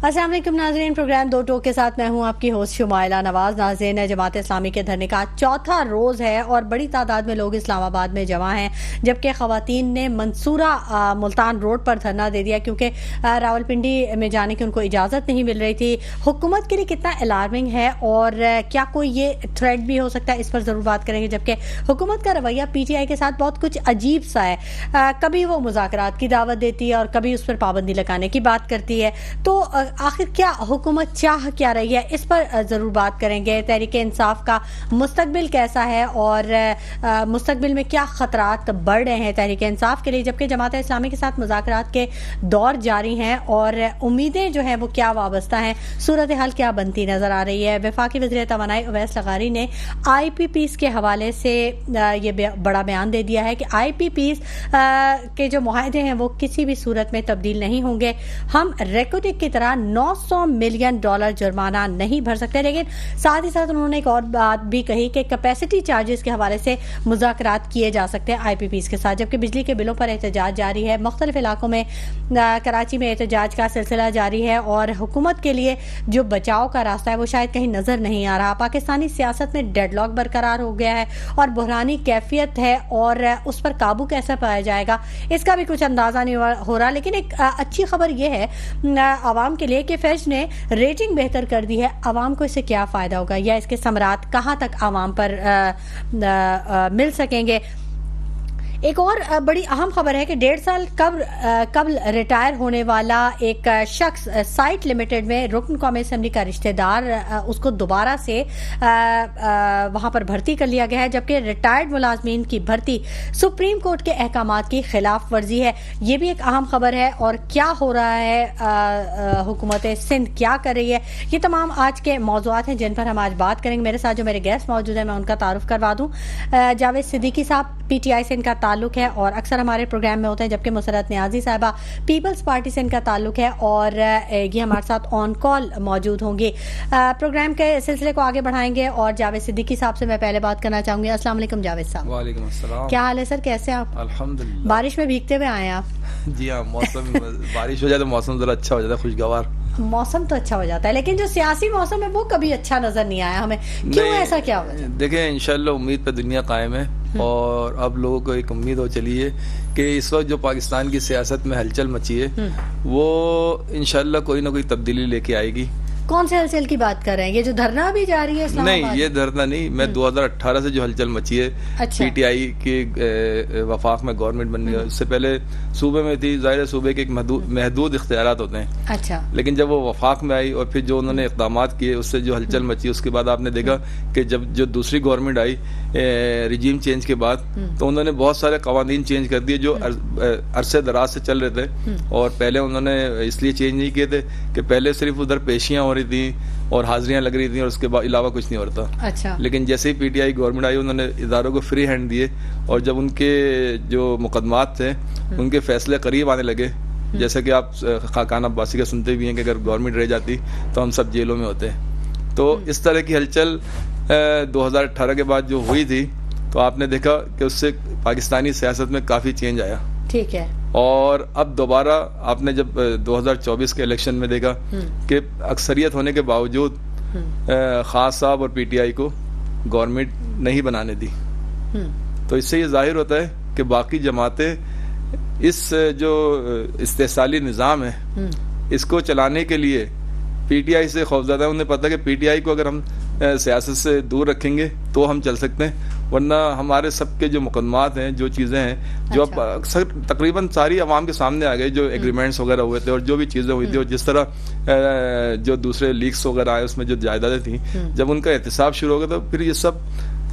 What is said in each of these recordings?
अस्सलाम वालेकुम नाज़रीन, प्रोग्राम दो टोक के साथ मैं हूं आपकी होस्ट शुमाइला नवाज। नाज़रीन, जमात इस्लामी के धरने का चौथा रोज है और बड़ी तादाद में लोग इस्लामाबाद में जमा हैं, जबकि खवातीन ने मंसूरा मुल्तान रोड पर धरना दे दिया क्योंकि रावलपिंडी में जाने की उनको इजाज़त नहीं मिल रही थी। हुकूमत के लिए कितना अलार्मिंग है और क्या कोई ये थ्रेट भी हो सकता है, इस पर ज़रूर बात करेंगे। जबकि हुकूमत का रवैया PTI के साथ बहुत कुछ अजीब सा है, कभी वो मुज़ाकरात की दावत देती है और कभी उस पर पाबंदी लगाने की बात करती है। तो आखिर क्या हुकूमत चाह क्या रही है, इस पर ज़रूर बात करेंगे। तहरीक इंसाफ का मुस्तकबिल कैसा है और मुस्तकबिल में क्या खतरात बढ़ रहे हैं तहरीक इंसाफ के लिए, जबकि जमात इस्लामी के साथ मुज़ाकरात के दौर जारी हैं और उम्मीदें जो हैं वो क्या वाबस्ता हैं, सूरत हाल क्या बनती नज़र आ रही है। वफाकी वज़ीर तवानाई उवैस लगारी ने IPPs के हवाले से ये बड़ा बयान दे दिया है कि IPPs के जो मुआहदे हैं वो किसी भी सूरत में तब्दील नहीं होंगे। हम रेकोडिक की तरह $900 मिलियन जुर्माना नहीं भर सकते। लेकिन साथ ही साथ उन्होंने एक और बात भी कही कि कैपेसिटी चार्जेस के हवाले से मुज़ाकरात किए जा सकते हैं IPPs के साथ। जबकि बिजली के बिलों पर एहतजाज जारी है, मुख्तलिफ इलाकों में कराची में एहतजाज का सिलसिला जारी है और हुकूमत के लिए जो बचाव का रास्ता है वो शायद कहीं नजर नहीं आ रहा। पाकिस्तानी सियासत में डेडलॉक बरकरार हो गया है और बुहरानी कैफियत है और उस पर काबू कैसे पाया जाएगा इसका भी कुछ अंदाजा नहीं हो रहा। लेकिन एक अच्छी खबर यह है आवाम के लिए कि फैज ने रेटिंग बेहतर कर दी है। आवाम को इससे क्या फायदा होगा या इसके समरात कहां तक आवाम पर मिल सकेंगे। एक और बड़ी अहम खबर है कि 1.5 साल कबल रिटायर होने वाला एक शख्स साइट लिमिटेड में रुकन कौमी असम्बली का रिश्तेदार, उसको दोबारा से वहां पर भर्ती कर लिया गया है। जबकि रिटायर्ड मुलाजमीन की भर्ती सुप्रीम कोर्ट के अहकामात की खिलाफ वर्जी है। ये भी एक अहम खबर है। और क्या हो रहा है, हुकूमत सिंध क्या कर रही है, ये तमाम आज के मौज़ूआत हैं जिन पर हम आज बात करेंगे। मेरे साथ जो मेरे गेस्ट मौजूद हैं मैं उनका तारुफ करवा दूं। जावेद सिद्दीकी साहब PTI से इनका ताल्लुक है और अक्सर हमारे प्रोग्राम में होते हैं, जबकि मुसरत नियाजी साहिबा पीपल्स पार्टी से इनका ताल्लुक है और ये हमारे साथ ऑन कॉल मौजूद होंगे। प्रोग्राम के सिलसिले को आगे बढ़ाएंगे और जावेद सिद्दीकी साहब से मैं पहले बात करना चाहूंगी। अस्सलाम वालेकुम जावेद साहब। वालेकुम अस्सलाम। क्या हाल है सर, कैसे आप? अल्हम्दुलिल्लाह। बारिश में भीगते हुए आए आप? जी हाँ, मौसम बारिश हो जाए तो मौसम जरा अच्छा हो जाता है, खुशगवार मौसम तो अच्छा हो जाता है, लेकिन जो सियासी मौसम है वो कभी अच्छा नजर नहीं आया हमें। क्यों, ऐसा क्या वजह? देखें, इंशाल्लाह उम्मीद पे दुनिया कायम है और अब लोगों को एक उम्मीद हो चली है कि इस वक्त जो पाकिस्तान की सियासत में हलचल मची है वो इंशाल्लाह कोई ना कोई तब्दीली लेके आएगी। कौन से हलचल की बात कर रहे हैं? ये जो धरना भी जारी है इस्लामाबाद? नहीं, ये धरना नहीं, मैं 2018 से जो हलचल मची है, अच्छा। PTI के वफाक में गवर्नमेंट बनने है, उससे पहले सूबे में थी। जाहिर है सूबे के एक महदूद इख्तियारात होते हैं। अच्छा। लेकिन जब वो वफाक में आई और फिर जो उन्होंने इक़दाम किए उससे जो हलचल मची, उसके बाद आपने देखा कि जब जो दूसरी गवर्नमेंट आई रिजीम चेंज के बाद, तो उन्होंने बहुत सारे कवानीन चेंज कर दिए जो अरसे दराज से चल रहे थे। और पहले उन्होंने इसलिए चेंज नहीं किए थे कि पहले सिर्फ उधर पेशियां हो रही थी और हाजिरियां लग रही थी और उसके अलावा कुछ नहीं होता। अच्छा। लेकिन जैसे ही PTI गवर्नमेंट आई उन्होंने इदारों को फ्री हैंड दिए और जब उनके जो मुकदमात थे उनके फैसले करीब आने लगे, जैसे कि आप खाकान अब्बासी का सुनते भी हैं कि अगर गवर्नमेंट रह जाती तो हम सब जेलों में होते। तो इस तरह की हलचल 2018 के बाद जो हुई थी, तो आपने देखा कि उससे पाकिस्तानी सियासत में काफी चेंज आया। ठीक है। और अब दोबारा आपने जब 2024 के इलेक्शन में देखा कि अक्सरियत होने के बावजूद खास साहब और PTI को गवर्नमेंट नहीं बनाने दी, तो इससे ये जाहिर होता है कि बाकी जमातें इस जो इस्तेसाली निज़ाम है इसको चलाने के लिए PTI से खौफज़दा है। उन्हें पता है कि PTI को अगर हम सियासत से दूर रखेंगे तो हम चल सकते हैं, वरना हमारे सबके जो मुकदमात हैं, जो चीज़ें हैं, जो अब अक्सर तकरीबन सारी आवाम के सामने आ गए, जो एग्रीमेंट्स वगैरह हुए थे और जो भी चीज़ें हुई थी और जिस तरह जो दूसरे लीक्स वगैरह आए उसमें जो जायदादें थी, जब उनका एहतसाब शुरू हो गया तो फिर ये सब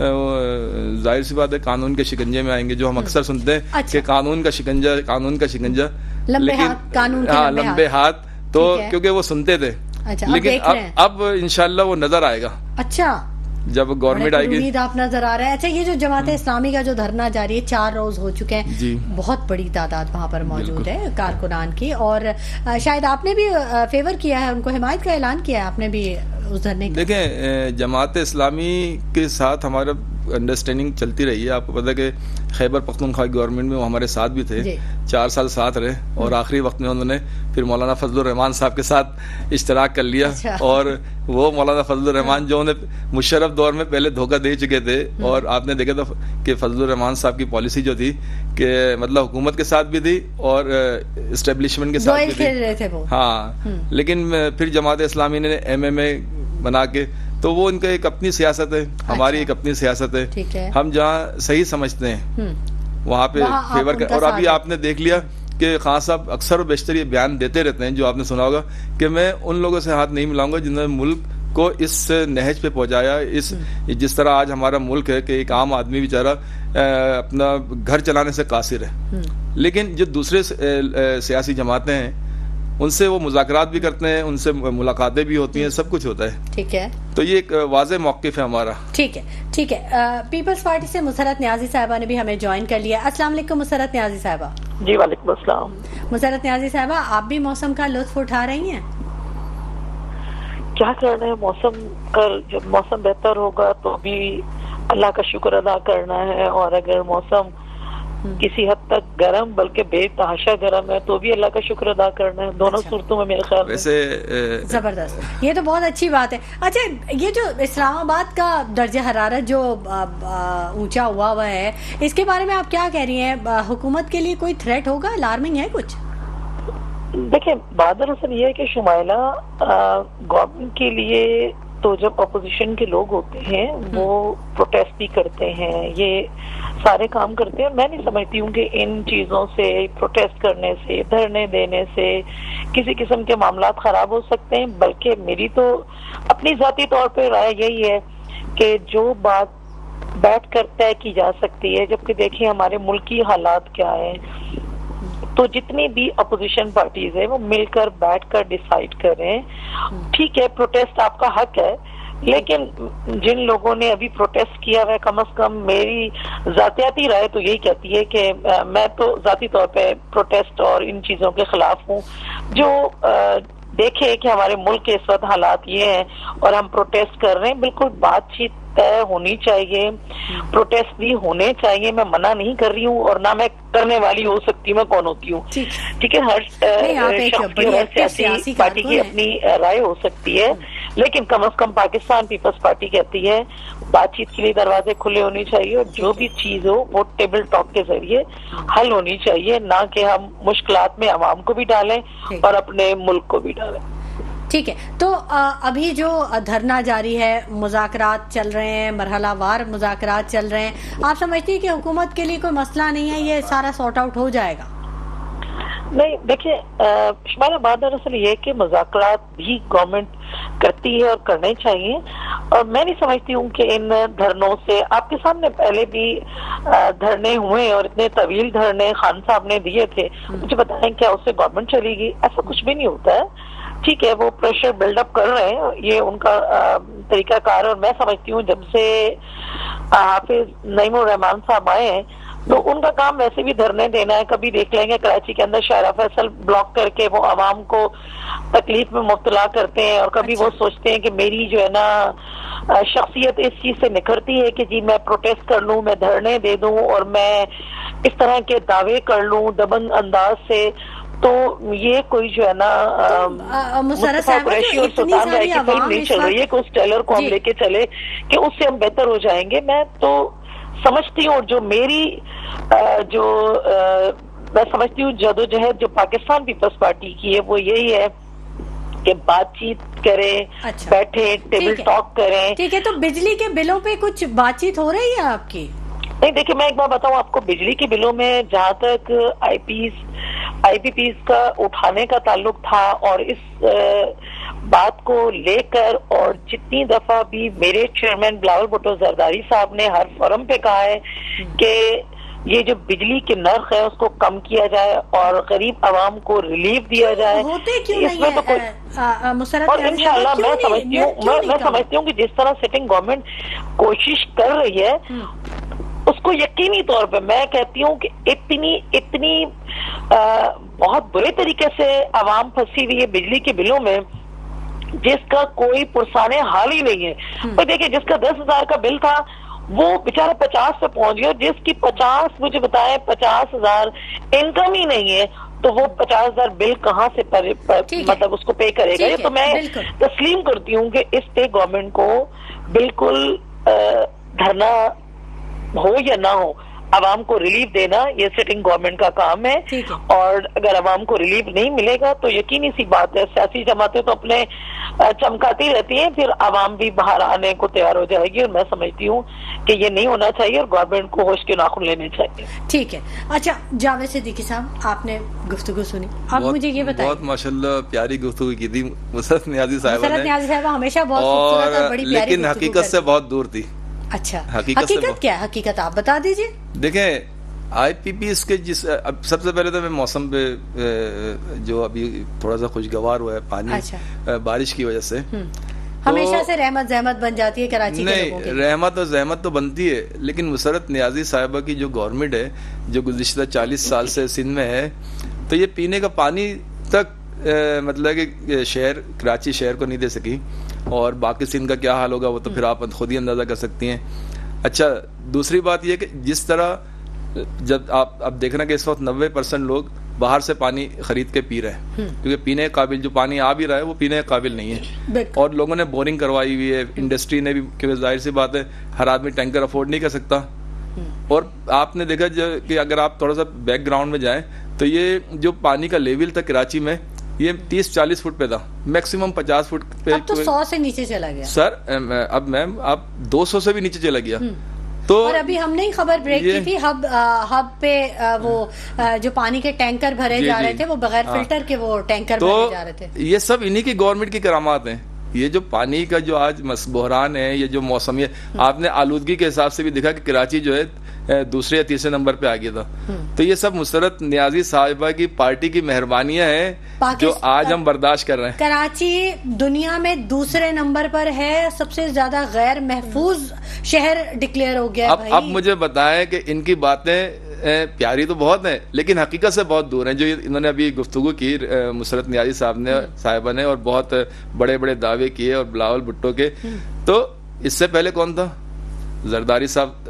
जाहिर सी बात है कानून के शिकंजे में आएंगे। जो हम अक्सर सुनते हैं कि कानून का शिकंजा, लंबे हाथ, तो क्योंकि वो सुनते थे। अच्छा, लेकिन अब इंशाल्लाह वो नजर आएगा। अच्छा, जब गवर्नमेंट आएगी। उम्मीद आप नजर आ रहा है। अच्छा, ये जो जमात इस्लामी का जो धरना जारी है, 4 रोज हो चुके हैं, बहुत बड़ी तादाद वहाँ पर मौजूद है कारकुनान की, और शायद आपने भी फेवर किया है, उनको हिमायत का ऐलान किया है आपने भी उस धरने का। देखें, जमात इस्लामी के साथ हमारा अंडरस्टैंडिंग चलती रही है। आपको पता है कि खैबर पख्तूनख्वा गवर्नमेंट में वो हमारे साथ भी थे, 4 साल साथ रहे, और आखिरी वक्त में उन्होंने फिर मौलाना फजलुर रहमान साहब के साथ इश्तराक कर लिया। अच्छा। और वो मौलाना फजलुर रहमान जो उन्हें मुशर्रफ दौर में पहले धोखा दे चुके थे, और आपने देखा था कि फजलुर रहमान साहब की पॉलिसी जो थी कि मतलब हुकूमत के साथ भी थी और एस्टेब्लिशमेंट के साथ भी थी। वो। हाँ, लेकिन फिर जमात इस्लामी ने MMA बना के, तो वो इनका एक अपनी सियासत है, हमारी एक अपनी सियासत है। ठीक है। हम जहाँ सही समझते हैं वहाँ पे फेवर कर। और अभी आपने देख लिया कि खान साहब अक्सर और बेशतर ये बयान देते रहते हैं, जो आपने सुना होगा, कि मैं उन लोगों से हाथ नहीं मिलाऊंगा जिन्होंने मुल्क को इस नहज पे पहुंचाया। इस जिस तरह आज हमारा मुल्क है कि एक आम आदमी बेचारा अपना घर चलाने से कासिर है, लेकिन जो दूसरे सियासी जमातें हैं उनसे वो मुज़ाकरात भी करते हैं, उनसे मुलाकातें भी होती हैं, सब कुछ होता है। ठीक है। तो ये एक वाज़ेह मौक़िफ़ है हमारा। ठीक है, ठीक है। पीपल्स पार्टी से मुसरत न्याजी साहिबा ने भी हमें ज्वाइन कर लिया। अस्सलाम वालेकुम मुसरत न्याजी साहिबा। जी वालेकुम अस्सलाम। मुसरत न्याजी साहिबा, आप भी मौसम का लुत्फ उठा रही हैं? क्या करना है, मौसम का जब मौसम बेहतर होगा तो भी अल्लाह का शुक्र अदा करना है, और अगर मौसम किसी हद तक गर्म बल्कि बेतहाशा गर्म है तो भी अल्लाह का शुक्र अदा करना है। दोनों सूरतों में मेरे ख्याल वैसे जबरदस्त, ये तो बहुत अच्छी बात है। अच्छा, ये जो इस्लामाबाद का दर्जा हरारत जो ऊंचा हुआ है, इसके बारे में आप क्या कह रही हैं? हुकूमत के लिए कोई थ्रेट होगा, अलार्मिंग है कुछ? देखिए, बात दरअसल ये है कि शुमाइला गवर्नमेंट के लिए तो जब अपोजिशन के लोग होते हैं वो प्रोटेस्ट भी करते हैं, ये सारे काम करते हैं। मैं नहीं समझती हूँ कि इन चीजों से, प्रोटेस्ट करने से, धरने देने से किसी किस्म के मामला खराब हो सकते हैं, बल्कि मेरी तो अपनी जाती तौर पर राय यही है कि जो बात बैठ कर तय की जा सकती है, जबकि देखिए हमारे मुल्क की हालात क्या है, तो जितनी भी अपोजिशन पार्टीज है वो मिलकर बैठकर डिसाइड करें। ठीक है, प्रोटेस्ट आपका हक है, लेकिन जिन लोगों ने अभी प्रोटेस्ट किया है, कम से कम मेरी जातियाती राय तो यही कहती है कि मैं तो जाती तौर पे प्रोटेस्ट और इन चीजों के खिलाफ हूँ। जो देखे कि हमारे मुल्क के इस वक्त हालात ये हैं और हम प्रोटेस्ट कर रहे हैं, बिल्कुल बातचीत तय होनी चाहिए, प्रोटेस्ट भी होने चाहिए। मैं मना नहीं कर रही हूँ और ना मैं करने वाली हो सकती, मैं कौन होती हूँ। ठीक है, हर सियासी पार्टी की अपनी राय हो सकती है, लेकिन कम से कम पाकिस्तान पीपल्स पार्टी कहती है बातचीत के लिए दरवाजे खुले होने चाहिए और जो भी चीज हो वो टेबल टॉक के जरिए हल होनी चाहिए, ना कि हम मुश्किलात में आवाम को भी डालें और अपने मुल्क को भी डालें। ठीक है, तो अभी जो धरना जारी है, मुज़ाकरात चल रहे हैं, मरहलावार मुज़ाकरात चल रहे हैं, आप समझती हैं कि हुकूमत के लिए कोई मसला नहीं है, ये सारा सॉर्ट आउट हो जाएगा? नहीं, देखिए शुमाइला, बात दरअसल ये कि मुज़ाकरात भी गवर्नमेंट करती है और करने चाहिए, और मैं नहीं समझती हूँ कि इन धरनों से, आपके सामने पहले भी धरने हुए और इतने तवील धरने खान साहब ने दिए थे, मुझे बताएं क्या उससे गवर्नमेंट चलेगी? ऐसा कुछ भी नहीं होता है। ठीक है, वो प्रेशर बिल्डअप कर रहे हैं, ये उनका तरीकाकार, और मैं समझती हूँ जब से हाफिज नईमुर रहमान साहब आए हैं तो उनका काम वैसे भी धरने देना है। कभी देख लेंगे कराची के अंदर शायरा फैसल ब्लॉक करके वो आवाम को तकलीफ में मुब्तला करते हैं, और कभी वो सोचते हैं कि मेरी जो है ना शख्सियत इस चीज से निखरती है कि जी मैं प्रोटेस्ट कर लूं, मैं धरने दे दूं और मैं इस तरह के दावे कर लूं दबंग अंदाज से। तो ये कोई जो है ना मुस्तफा कुरैशी और सुल्तान राय की फिल्म नहीं चल रही है कि उस टेलर को हम लेके चले कि उससे हम बेहतर हो जाएंगे। मैं तो समझती हूँ, जो मेरी मैं समझती हूँ जदोजहद जो पाकिस्तान पीपल्स पार्टी की है वो यही है कि बातचीत करें, बैठे टेबल टॉक करें। ठीक है, तो बिजली के बिलों पे कुछ बातचीत हो रही है आपकी? नहीं, देखिए मैं एक बार बताऊं आपको, बिजली के बिलों में जहाँ तक आईपीपीज का उठाने का ताल्लुक था और इस बात को लेकर, और जितनी दफा भी मेरे चेयरमैन बिलावल भुट्टो जरदारी साहब ने हर फोरम पे कहा है कि ये जो बिजली के नर्ख है उसको कम किया जाए और गरीब आवाम को रिलीफ दिया जाए, इसमें तो कोई, और इंशाल्लाह मैं समझती हूँ कि जिस तरह सिटिंग गवर्नमेंट कोशिश कर रही है उसको यकीनी तौर पे मैं कहती हूँ कि इतनी बहुत बुरे तरीके से आवाम फंसी हुई है बिजली के बिलों में जिसका कोई पुरसाने हाल ही नहीं है। तो देखिए, जिसका 10,000 का बिल था वो बेचारा 50 पे पहुंच गया, जिसकी 50 मुझे बताए 50,000 इनकम ही नहीं है, तो वो 50,000 बिल कहाँ से मतलब उसको पे करेगा? ये तो मैं तस्लीम करती हूँ कि इस पे गवर्नमेंट को बिल्कुल धरना हो या ना हो, अवाम को रिलीफ देना ये सिटिंग गवर्नमेंट का काम है। और अगर अवाम को रिलीफ नहीं मिलेगा तो यकीनी सी बात है सियासी जमातें तो अपने चमकाती रहती हैं, फिर अवाम भी बाहर आने को तैयार हो जाएगी। और मैं समझती हूँ कि ये नहीं होना चाहिए और गवर्नमेंट को होश के नाखून लेने चाहिए। ठीक है। अच्छा जावेद सिद्दीकी साहब, आपने गुफ्तगू सुनी, अब मुझे ये बताइए। बहुत माशाल्लाह प्यारी गुफ्तगू की थी मुसरत नियाज़ी साहिबा ने। मुसरत नियाज़ी साहिबा हमेशा बहुत खूबसूरत और बड़ी प्यारी, लेकिन हकीकत से बहुत दूर थी। अच्छा, हकीकत क्या है? हकीकत आप बता दीजिए। देखें IPPs के अब सबसे पहले तो मैं मौसम पे जो अभी थोड़ा सा खुशगवार हुआ है पानी, अच्छा। बारिश की वजह से हमेशा से रहमत जहमत बन जाती है कराची के लोगों की। रहमत और जहमत तो बनती है, लेकिन मुसरत नियाज़ी साहिबा की जो गवर्नमेंट है, जो गुज़िश्ता 40 साल से सिंध में है, तो ये पीने का पानी तक मतलब कि शहर कराची शहर को नहीं दे सकी। और बाकी सिंध का क्या हाल होगा वो तो फिर आप खुद ही अंदाज़ा कर सकती हैं। अच्छा, दूसरी बात ये कि जिस तरह जब आप अब देखना कि इस वक्त 90% लोग बाहर से पानी खरीद के पी रहे हैं, क्योंकि पीने के काबिल जो पानी आ भी रहा है वो पीने के काबिल नहीं है। और लोगों ने बोरिंग करवाई हुई है, इंडस्ट्री ने भी, क्योंकि जाहिर सी बात है हर आदमी टैंकर अफोर्ड नहीं कर सकता। और आपने देखा कि अगर आप थोड़ा सा बैकग्राउंड में जाएं तो ये जो पानी का लेवल था कराची में, ये 30-40 फुट पे था, मैक्सिमम 50 फुट पे। अब तो 100 से नीचे चला गया सर। अब मैम आप 200 से भी नीचे चला गया। तो और अभी हमने ही खबर ब्रेक की थी, हब पे वो जो पानी के टैंकर भरे जा रहे थे, वो बगैर फिल्टर के वो टैंकर भरे जा रहे थे। ये सब इन्हीं की गवर्नमेंट की करामात हैं। ये जो पानी का जो आज बहरान है, ये जो मौसमी है, आपने आलूदगी के हिसाब से भी देखा कि कराची जो है दूसरे या तीसरे नंबर पे आ गया था। तो ये सब मुसरत नियाज़ी साहिबा की पार्टी की मेहरबानियां हैं जो आज हम बर्दाश्त कर रहे हैं। कराची दुनिया में दूसरे नंबर पर है, सबसे ज्यादा गैर महफूज शहर डिक्लेयर हो गया। अब मुझे बताएं कि इनकी बातें प्यारी तो बहुत हैं, लेकिन हकीकत से बहुत दूर हैं। जो इन्होंने अभी गुफ्तगू की मुसरत नियाज़ी साहिबा ने, और बहुत बड़े बड़े दावे किए और बिलावल भुट्टो के, तो इससे पहले कौन था? जरदारी साहब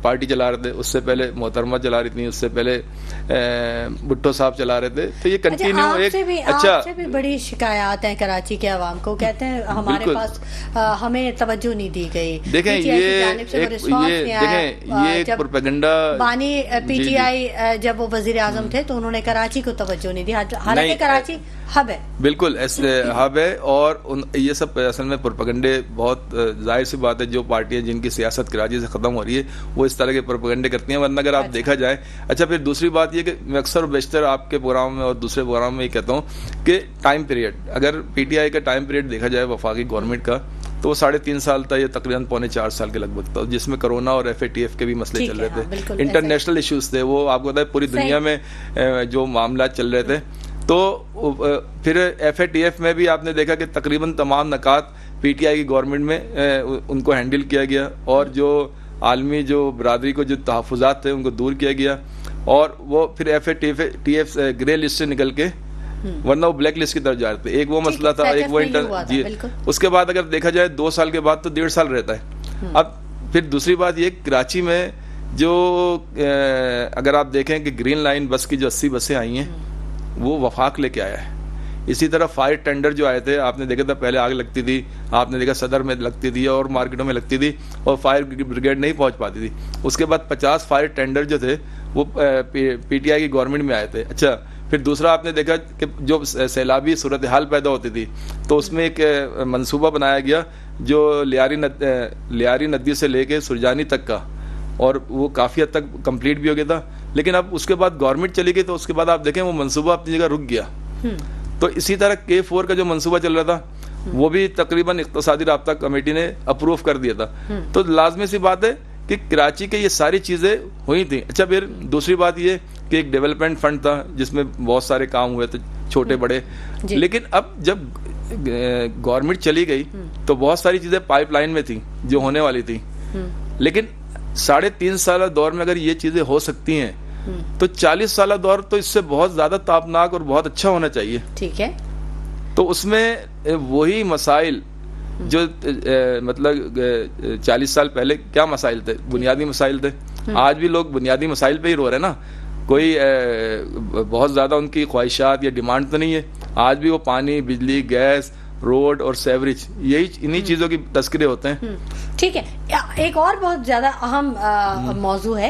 पार्टी चला रहे थे, उससे पहले मोहतरमा चला रही थी, उससे पहले भुट्टो साहब चला रहे थे। तो ये कंटिन्यू आपसे भी बड़ी शिकायत है कराची के अवाम को, कहते हैं हमारे पास हमें तवज्जो नहीं दी गई। देखें ये प्रोपेगेंडा बानी PTI जब वो वजीर आजम थे तो उन्होंने कराची को तवज्जो नहीं दी, हालांकि कराची हब है, बिल्कुल ऐसे हब है। और ये सब असल में प्रोपेगेंडे, बहुत जाहिर सी बात है जो पार्टियां जिनकी सियासत कराची से खत्म हो रही है वो इस तरह के प्रोपेगेंडे करती हैं, वरना अगर आप देखा जाए। अच्छा, फिर दूसरी बात ये कि मैं अक्सर बेशतर आपके प्रोग्राम में और दूसरे प्रोग्राम में ये कहता हूँ कि टाइम पीरियड, अगर PTI का टाइम पीरियड देखा जाए वफाकी गवर्नमेंट का, तो वो 3.5 साल था, ये तकरीबन 3.25 साल के लगभग था, जिसमें कोरोना और FATF के भी मसले चल रहे थे, इंटरनेशनल इश्यूज थे, वो आपको पता है पूरी दुनिया में जो मामला चल रहे थे। तो फिर FATF में भी आपने देखा कि तकरीबन तमाम नकात PTI की गवर्नमेंट में उनको हैंडल किया गया, और जो आलमी जो बरादरी को जो तहफ़्फ़ुज़ात थे उनको दूर किया गया, और वो फिर FATF ग्रे लिस्ट से निकल के, वरना वो ब्लैक लिस्ट की तरफ जा रहे थे। एक वो मसला था, एक वो जी। उसके बाद अगर देखा जाए 2 साल के बाद तो 1.5 साल रहता है। अब फिर दूसरी बात ये, कराची में जो अगर आप देखें कि ग्रीन लाइन बस की जो 80 बसें आई हैं वो वफाक लेके आया है। इसी तरह फायर टेंडर जो आए थे, आपने देखा था पहले आग लगती थी, आपने देखा सदर में लगती थी और मार्केटों में लगती थी, और फायर ब्रिगेड नहीं पहुंच पाती थी। उसके बाद 50 फायर टेंडर जो थे वो PTI की गवर्नमेंट में आए थे। अच्छा, फिर दूसरा आपने देखा कि जो सैलाबी सूरत हाल पैदा होती थी, तो उसमें एक मंसूबा बनाया गया जो लियारी नदी से लेके सुरजानी तक का, और वो काफ़ी हद तक कंप्लीट भी हो गया था। लेकिन अब उसके बाद गवर्नमेंट चली गई, तो उसके बाद आप देखें वो मंसूबा अपनी जगह रुक गया। तो इसी तरह K4 का जो मंसूबा चल रहा था वो भी तकरीबन इक़्तिसादी राब्ता कमेटी ने अप्रूव कर दिया था। तो लाजमी सी बात है कि कराची के ये सारी चीज़ें हुई थी। अच्छा, फिर दूसरी बात ये कि एक डेवलपमेंट फंड था जिसमें बहुत सारे काम हुए थे, छोटे बड़े, लेकिन अब जब गवर्नमेंट चली गई तो बहुत सारी चीज़ें पाइपलाइन में थी जो होने वाली थी। लेकिन 3.5 साल दौर में अगर ये चीज़ें हो सकती हैं तो 40 साल दौर तो इससे बहुत ज्यादा तापनाक और बहुत अच्छा होना चाहिए। ठीक है। तो उसमें वही मसाइल जो मतलब 40 साल पहले क्या मसाइल थे, बुनियादी मसाइल थे। आज भी लोग बुनियादी मसाइल पे ही रो रहे हैं ना, कोई बहुत ज्यादा उनकी ख्वाहिशात या डिमांड तो नहीं है। आज भी वो पानी, बिजली, गैस, रोड और सेवरेज, यही इन्हीं चीजों की तस्करे होते हैं। ठीक है, एक और बहुत ज्यादा अहम मौजू है।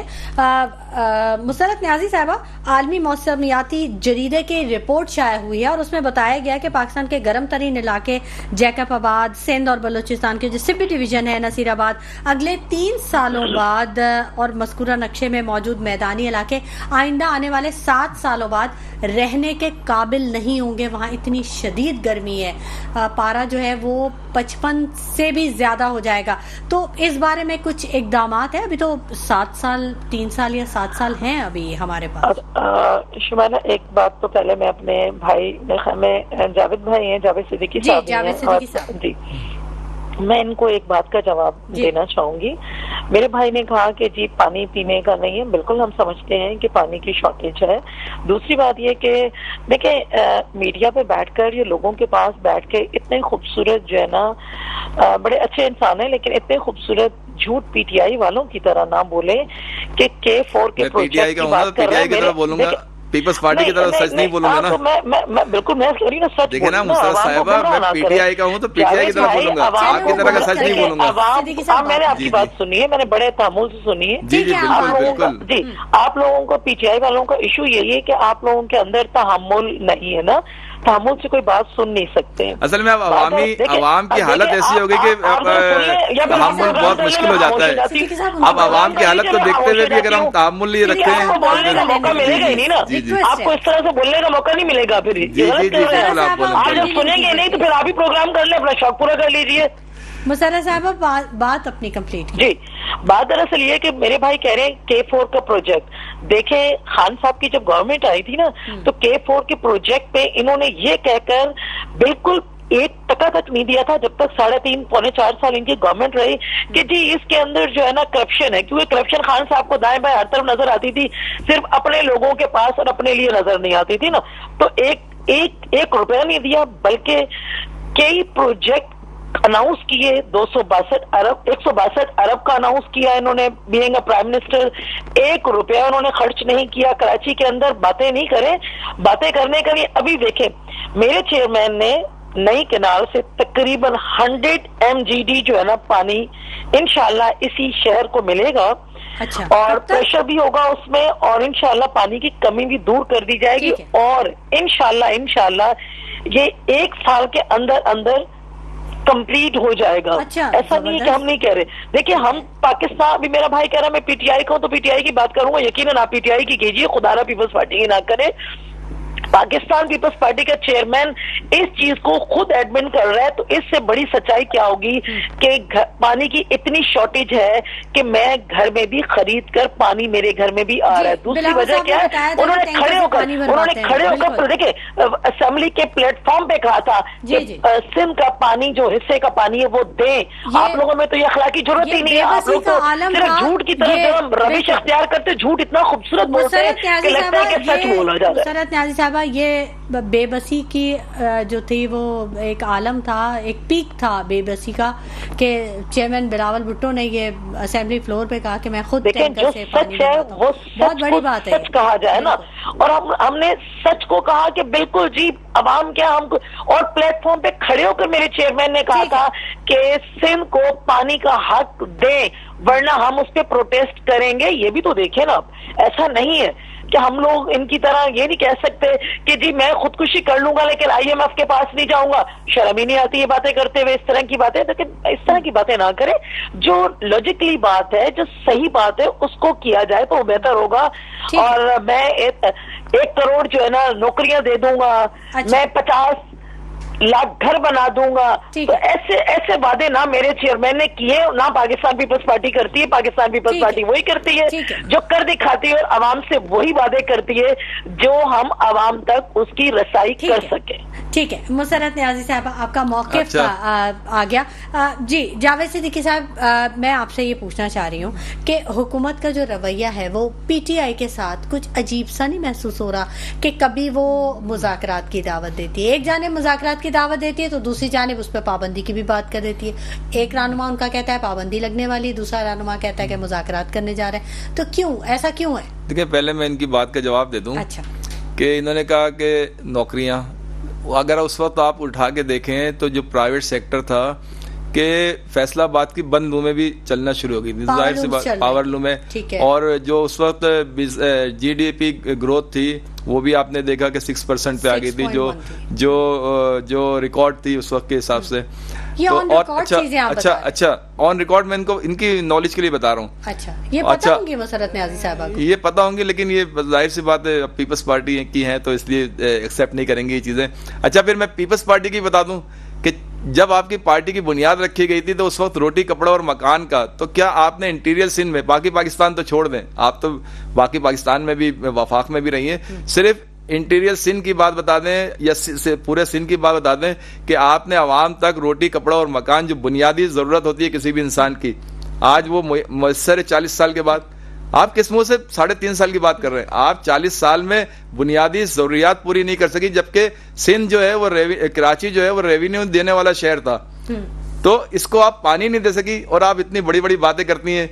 मुसरत न्याजी साहबा, आलमी मौसमियाती जरीदे की रिपोर्ट शाया हुई है और उसमें बताया गया कि पाकिस्तान के गर्म तरीन इलाके जैकबाबाद, सिंध और बलूचिस्तान के जो सिबी डिवीजन है नसीराबाद, अगले 3 सालों बाद और मस्कूरा नक्शे में मौजूद मैदानी इलाके आइंदा आने वाले 7 सालों बाद रहने के काबिल नहीं होंगे। वहाँ इतनी शदीद गर्मी है, पारा जो है वो 55 से भी ज्यादा हो जाएगा। तो इस बारे में कुछ इकदामात है? अभी तो 7 साल, 3 साल या 7 साल हैं अभी हमारे पास। शुमाना, एक बात तो पहले मैं अपने भाई में जावेद भाई हैं, जावेद सिद्दीकी साहब जी, मैं इनको एक बात का जवाब देना चाहूंगी। मेरे भाई ने कहा कि जी पानी पीने का नहीं है, बिल्कुल हम समझते हैं कि पानी की शॉर्टेज है। दूसरी बात ये कि देखिए, मीडिया पे बैठकर ये लोगों के पास बैठ के इतने खूबसूरत जो है ना, बड़े अच्छे इंसान है, लेकिन इतने खूबसूरत झूठ पीटीआई वालों की तरह ना बोले कि K4 के प्रोजेक्ट की बात कर रहे हैं। पीपल्स पार्टी की तरफ सच नहीं बोलूंगा ना, तो मैं बिल्कुल मैं कह रही हूँ ना, सच देखिए ना मुसरत साहिबा, मैं पीटीआई का हूँ तो पीटीआई की तरफ बोलूंगा, आपकी तरह का सच नहीं बोलूंगा। मैंने आपकी बात सुनी है, मैंने बड़े तामुल से सुनी है। जी जी बिल्कुल जी, आप लोगों को पीटीआई वालों का इशू यही है कि आप लोगों के अंदर तहम्मुल नहीं है ना, तहम्मुल से कोई बात सुन नहीं सकते। असल में अब अवाम की हालत ऐसी हो गई कि तहम्मुल बहुत मुश्किल हो जाता है। अब अवाम की हालत को देखते हुए भी अगर हम तहम्मुल नहीं रखते हैं, बोलने का मौका मिलेगा ही नहीं ना, आपको इस तरह से बोलने का मौका नहीं मिलेगा। फिर आप जब सुनेंगे नहीं तो फिर आप ही प्रोग्राम कर ले, अपना शौक पूरा कर लीजिए। मुसर्रत साहब, बात अपनी कंप्लीट जी। बात दरअसल ये कि मेरे भाई कह रहे हैं K4 का प्रोजेक्ट, देखें खान साहब की जब गवर्नमेंट आई थी ना, तो K4 के प्रोजेक्ट पे इन्होंने ये कहकर बिल्कुल 1% तक नहीं दिया था, जब तक 3.5 पौने 4 साल इनकी गवर्नमेंट रही, कि जी इसके अंदर जो है ना करप्शन है। क्योंकि करप्शन खान साहब को दाएं बाएं हर तरफ नजर आती थी, सिर्फ अपने लोगों के पास और अपने लिए नजर नहीं आती थी ना। तो एक रुपया नहीं दिया, बल्कि कई प्रोजेक्ट अनाउंस किए, 162 अरब का अनाउंस किया इन्होंने बीइंग अ प्राइम मिनिस्टर। 1 रुपया उन्होंने खर्च नहीं किया कराची के अंदर। बातें नहीं करें, बातें करने के लिए अभी देखें, मेरे चेयरमैन ने नई केनाल से तकरीबन 100 MGD जो है ना पानी इंशाल्लाह इसी शहर को मिलेगा। अच्छा, और प्रेशर भी होगा उसमें, और इंशाल्लाह पानी की कमी भी दूर कर दी जाएगी, और इंशाल्लाह ये 1 साल के अंदर कंप्लीट हो जाएगा। अच्छा, ऐसा नहीं है कि हम नहीं कह रहे। देखिए, हम पाकिस्तान, अभी मेरा भाई कह रहा है मैं पीटीआई का हूं तो पीटीआई की बात करूंगा, यकीनन आप पीटीआई की कीजिए, खुदारा पीपल्स पार्टी की ना करें। पाकिस्तान पीपल्स पार्टी का चेयरमैन इस चीज को खुद एडमिट कर रहा है, तो इससे बड़ी सच्चाई क्या होगी कि पानी की इतनी शॉर्टेज है कि मैं घर में भी खरीद कर पानी मेरे घर में भी आ रहा है। दूसरी वजह क्या है, उन्होंने खड़े होकर देखिए असेंबली के प्लेटफॉर्म पे कहा था कि सिंध का पानी, जो हिस्से का पानी है वो दें। आप लोगों में तो ये अखलाकी जरूरत ही नहीं है, आप लोग तो सिर्फ झूठ की तरफ रविश अख्तियार करते, झूठ इतना खूबसूरत बोलते हैं कि लगता है कि सच बोला जा रहा है। ये बेबसी की जो थी वो एक आलम था, एक पीक था बेबसी का, कि चेयरमैन बिलावल भुट्टो ने ये असेंबली फ्लोर पे कहा कि मैं खुद टैंकर से पानी है वो बहुत बड़ी बात है, सच कहा जाए ना। और हमने सच को कहा कि बिल्कुल जी, अवाम क्या हमको, और प्लेटफॉर्म पे खड़े होकर मेरे चेयरमैन ने कहा था कि सिंध को पानी का हक दें, वरना हम उस पर प्रोटेस्ट करेंगे। ये भी तो देखें ना, ऐसा नहीं है कि हम लोग इनकी तरह ये नहीं कह सकते कि जी मैं खुदकुशी कर लूंगा लेकिन IMF के पास नहीं जाऊंगा। शर्म ही नहीं आती ये बातें करते हुए, इस तरह की बातें। लेकिन इस तरह की बातें ना करें, जो लॉजिकली बात है, जो सही बात है, उसको किया जाए तो बेहतर होगा। और मैं 1 करोड़ जो है ना नौकरियां दे दूंगा, मैं 50 लाख घर बना दूंगा, तो ऐसे वादे ना मेरे चेयरमैन ने किए, ना पाकिस्तान पीपल्स पार्टी करती है। पाकिस्तान पीपल्स पार्टी वही करती है जो कर दिखाती है, और आवाम से वही वादे करती है जो हम आवाम तक उसकी रसाई कर सके। ठीक है, मुसरत न्याजी साहब, आपका मौक़िफ़ अच्छा। आ गया। जी जावेद सिद्दीकी साहब, मैं आपसे ये पूछना चाह रही हूँ कि हुकूमत का जो रवैया है वो पीटीआई के साथ कुछ अजीब सा नहीं महसूस हो रहा कि कभी वो मुज़ाकरात की दावत देती है, एक जानिब मुज़ाकरात की दावत देती है तो दूसरी जानिब उस पर पाबंदी की भी बात कर देती है। एक रहनुमा उनका कहता है पाबंदी लगने वाली, दूसरा रहनुमा कहता है कि मुज़ाकरात करने जा रहे हैं। तो क्यों, ऐसा क्यों है? देखिए, पहले मैं इनकी बात का जवाब दे दूं। अच्छा। कि इन्होंने कहा कि नौकरियां, अगर उस वक्त आप उठा के देखें तो जो प्राइवेट सेक्टर था कि फैसलाबाद की बंद लूमें भी चलना शुरू हो गई थी, जाहिर सी बात, पावर लूमें, और जो उस वक्त जीडीपी ग्रोथ थी वो भी आपने देखा कि 6% पे आ गई थी, जो रिकॉर्ड थी उस वक्त के हिसाब से। ये तो ऑन रिकॉर्ड चीजें आप बता रहे हैं। अच्छा, ऑन रिकॉर्ड मैं इनको इनकी नॉलेज के लिए बता रहा हूँ। अच्छा, ये पता होंगी मुसरत न्याजी साहब को? ये पता होंगी, लेकिन ये जाहिर सी बात है पीपल्स पार्टी की है तो इसलिए एक्सेप्ट नहीं करेंगे ये चीजें। अच्छा, फिर मैं पीपल्स पार्टी की बता दूं कि जब आपकी पार्टी की बुनियाद रखी गई थी तो उस वक्त रोटी कपड़ा और मकान का, तो क्या आपने इंटीरियर सिंध में, बाकी पाकिस्तान तो छोड़ दें, आप तो बाकी पाकिस्तान में भी, वफाक में भी रही हैं, सिर्फ इंटीरियर सिंध की बात बता दें या पूरे सिंध की बात बता दें कि आपने आवाम तक रोटी कपड़ा और मकान, जो बुनियादी जरूरत होती है किसी भी इंसान की, आज वो मुयस्सर है 40 साल के बाद। आप किस मुंह से 3.5 साल की बात कर रहे हैं? आप 40 साल में बुनियादी जरूरियात पूरी नहीं कर सकी, जबकि सिंध जो है वो कराची जो है वो रेवेन्यू देने वाला शहर था, तो इसको आप पानी नहीं दे सकी और आप इतनी बड़ी बड़ी बातें करती हैं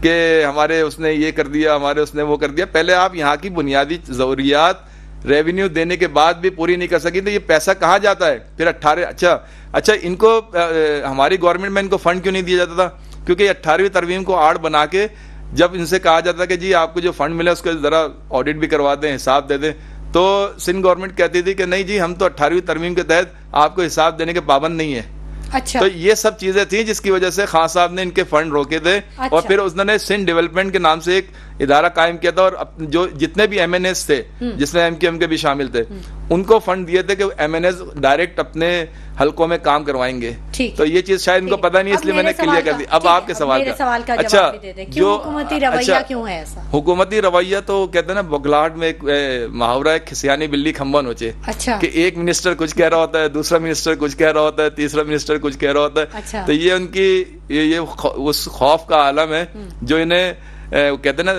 कि हमारे उसने ये कर दिया, हमारे उसने वो कर दिया। पहले आप यहाँ की बुनियादी जरूरियात रेवेन्यू देने के बाद भी पूरी नहीं कर सकी, तो ये पैसा कहाँ जाता है फिर? 18 अच्छा इनको हमारी गवर्नमेंट में इनको फंड क्यों नहीं दिया जाता था? क्योंकि 18वीं तरमीम को आड़ बना के जब इनसे कहा जाता कि जी आपको जो फंड मिला उसको जरा ऑडिट भी करवा दें, हिसाब दे दें, तो सिंध गवर्नमेंट कहती थी कि नहीं जी, हम तो 18वीं तरमीम के तहत आपको हिसाब देने के पाबंद नहीं है। अच्छा। तो ये सब चीजें थी जिसकी वजह से खान साहब ने इनके फंड रोके थे। अच्छा। और फिर उसने सिंध डेवलपमेंट के नाम से एक इदारा कायम किया था और जो जितने भी एमएनएस थे, जिसमें एमक्यूएम के भी शामिल थे, उनको फंड दिए थे कि एमएनएस डायरेक्ट अपने हल्कों में काम करवाएंगे। तो ये चीज शायद इनको पता नहीं, इसलिए मैंने क्लियर कर दी। अब आपके सवाल का अच्छा, जो हुकूमती रवैया क्यों है ऐसा? हुकूमती रवैया तो कहते हैं ना, बगलाहट में एक मुहावरा है, खिसियानी बिल्ली खंबा नोचे। अच्छा। कि एक मिनिस्टर कुछ कह रहा होता है, दूसरा मिनिस्टर कुछ कह रहा होता है, तीसरा मिनिस्टर कुछ कह रहा होता है। अच्छा। तो ये उनकी ये उस खौफ का आलम है जो इन्हें कहते हैं ना,